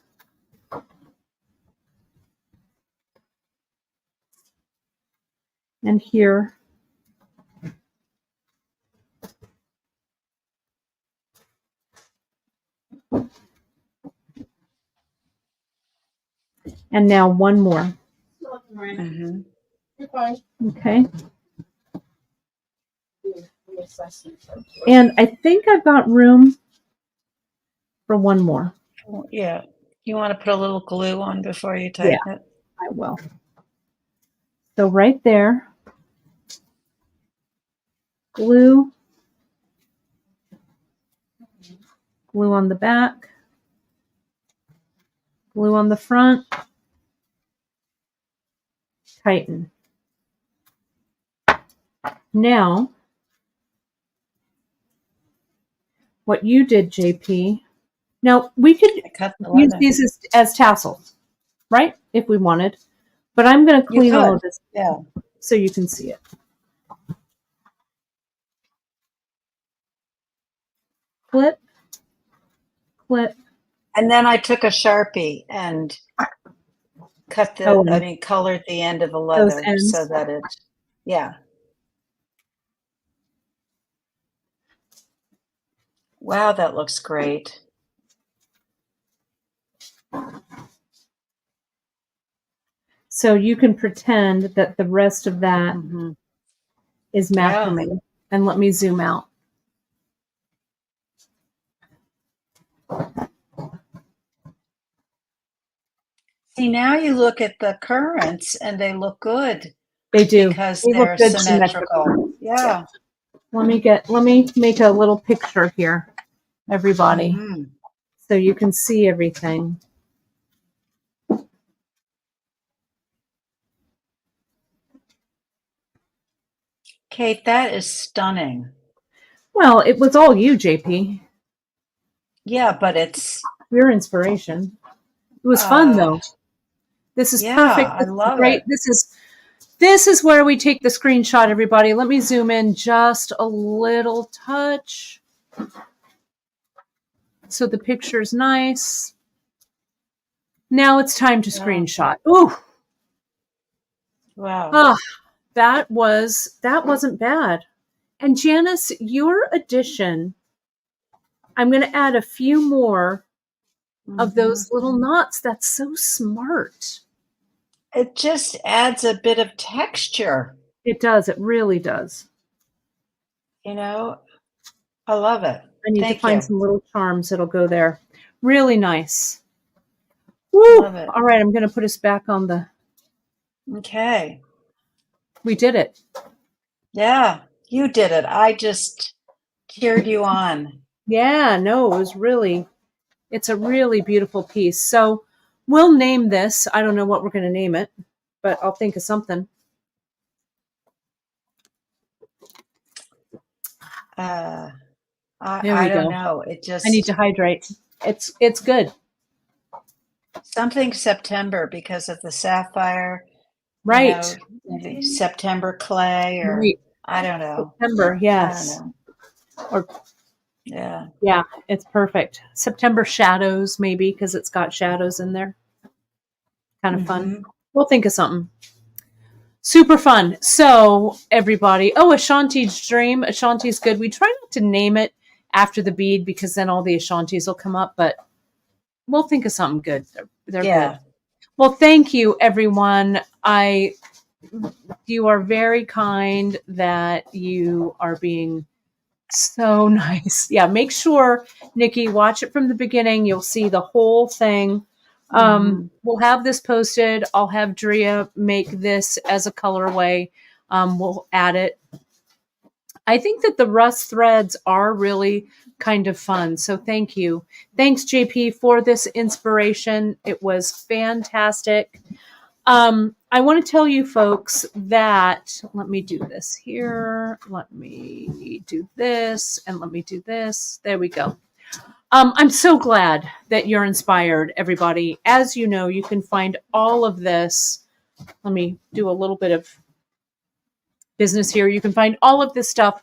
And here. And now one more. Okay. And I think I've got room for one more. Yeah. You want to put a little glue on before you Yeah. tighten it? I will. So right there, glue on the back, glue on the front, tighten. Now, what you did, JP, now we could I cut the use leather. these as tassels, right? If we wanted. But I'm going to You clean all could. of this Yeah. so you can see it. Clip, clip. And then I took a Sharpie and colored the end of the Those leather ends. so that it, yeah. Wow, that looks great. So you can pretend that the rest of that Mm-hmm. is macrame. Yeah. And let me zoom out. See, now you look at the currants and they look good They do. because They look they're good symmetrical. Yeah. Let me make a little picture here, everybody, Mm-hmm. so you can see everything. Kate, that is stunning. Well, it was all you, JP. Yeah, but it's Your inspiration. It was fun though. This is yeah, perfect. I This is love great. it. This is where we take the screenshot, everybody. Let me zoom in just a little touch so the picture's nice. Now it's time to screenshot. Ooh. Wow. Ah, that wasn't bad. And Janice, your addition, I'm going to add a few more of those little knots. That's so smart. It just adds a bit of texture. It does. It really does. You know, I love it. I need to Thank find you. some little charms that'll go there. Really nice. Woo! Love it. All right, I'm going to put us back on the. Okay. We did it. Yeah, you did it. I just cheered you on. Yeah, no, it's a really beautiful piece. So we'll name this. I don't know what we're going to name it, but I'll think of something. I There we don't go. know. It just I need to hydrate. It's good. something September because of the sapphire. Right. Maybe September clay or Right. I don't know. September, yes. I don't know. Or yeah, it's perfect. September shadows, maybe, because it's got shadows in there. Kind of fun. We'll think of something. Super fun. So, everybody. Oh, Ashanti's dream. Ashanti's good. We try not to name it after the bead because then all the Ashantis will come up, but we'll think of something good. They're good. Well, thank you, everyone. You are very kind that you are being so nice. Yeah, make sure, Nikki, watch it from the beginning. You'll see the whole thing. We'll have this posted. I'll have Drea make this as a colorway. We'll add it. I think that the rust threads are really kind of fun. So thank you. Thanks, JP, for this inspiration. It was fantastic. I want to tell you folks that, let me do this here. Let me do this and let me do this. There we go. I'm so glad that you're inspired, everybody. As you know, you can find all of this. Let me do a little bit of business here. You can find all of this stuff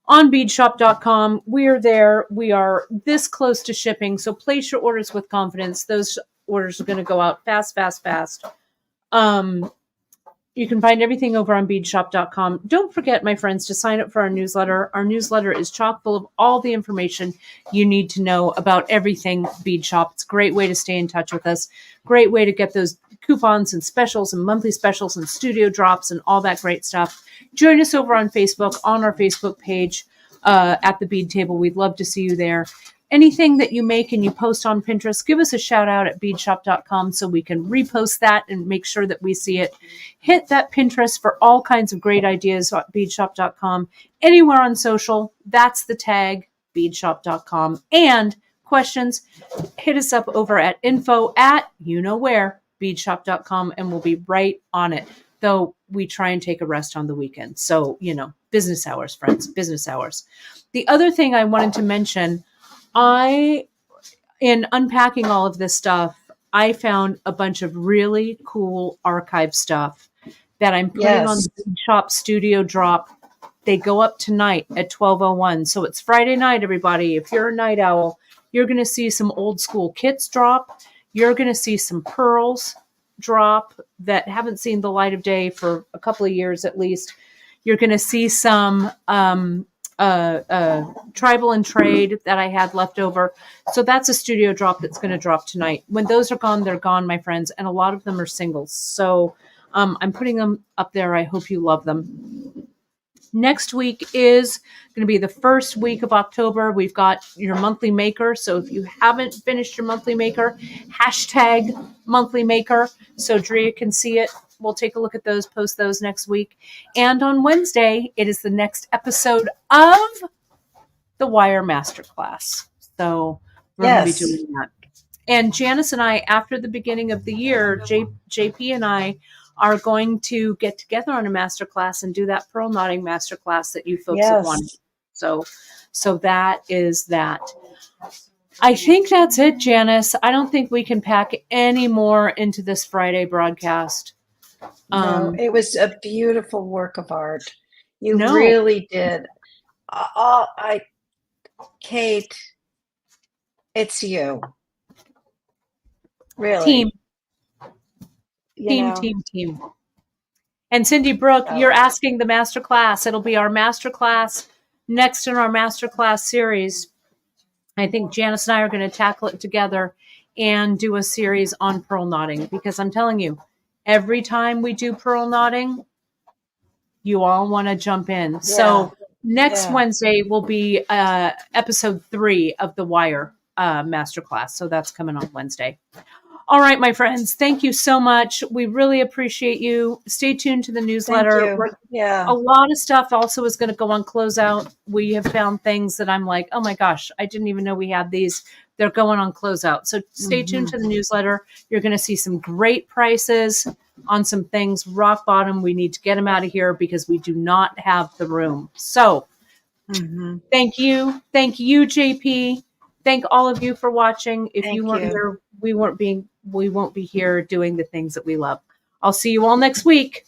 on beadshop.com. We are there. We are this close to shipping. So place your orders with confidence. Those orders are going to go out fast, fast, fast. You can find everything over on beadshop.com. Don't forget, my friends, to sign up for our newsletter. Our newsletter is chock full of all the information you need to know about everything Bead Shop. It's a great way to stay in touch with us. Great way to get those coupons and specials and monthly specials and studio drops and all that great stuff. Join us over on Facebook, on our Facebook page at the Bead Table. We'd love to see you there. anything that you make and you post on Pinterest, give us a shout out at beadshop.com so we can repost that and make sure that we see it. Hit that Pinterest for all kinds of great ideas at beadshop.com. Anywhere on social, that's the tag, beadshop.com. And questions, hit us up over at info@beadshop.com and we'll be right on it. Though we try and take a rest on the weekend. So, business hours, friends, business hours. The other thing I wanted to mention, in unpacking all of this stuff, I found a bunch of really cool archive stuff that I'm putting on the Bead Shop Studio Drop. They go up tonight at 12:01. So it's Friday night, everybody. If you're a night owl, you're going to see some old school kits drop. You're going to see some pearls drop that haven't seen the light of day for a couple of years at least. You're going to see some tribal and trade that I had left over. So that's a studio drop that's going to drop tonight. When those are gone, they're gone, my friends. And a lot of them are singles. So I'm putting them up there. I hope you love them. Next week is going to be the first week of October. We've got your monthly maker. So if you haven't finished your monthly maker, hashtag monthly maker so Drea can see it. We'll take a look at those, post those next week. And on Wednesday, it is the next episode of the Wire Masterclass. So we're going to be doing that. And Janice and I, after the beginning of the year, JP and I are going to get together on a masterclass and do that pearl knotting masterclass that you folks have wanted. So that is that. I think that's it, Janice. I don't think we can pack any more into this Friday broadcast. No, it was a beautiful work of art. You really did. Kate, it's you. Really. Team. And Cindy Brooke, you're asking the masterclass. It'll be our masterclass next in our masterclass series. I think Janice and I are going to tackle it together and do a series on pearl knotting because I'm telling you, every time we do pearl knotting, you all want to jump in. Yeah. So next Wednesday will be episode 3 of the Wire masterclass. So that's coming on Wednesday. All right, my friends, thank you so much. We really appreciate you. Stay tuned to the newsletter. A lot of stuff also is going to go on closeout. We have found things that I'm like, oh my gosh, I didn't even know we had these. They're going on closeout. So stay tuned to the newsletter. You're going to see some great prices on some things. Rock bottom. We need to get them out of here because we do not have the room. So thank you. Thank you, JP. Thank all of you for watching. If you weren't here, we won't be here doing the things that we love. I'll see you all next week.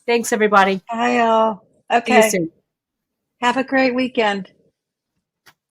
Thanks, everybody. Bye, all. Okay. See you soon. Have a great weekend.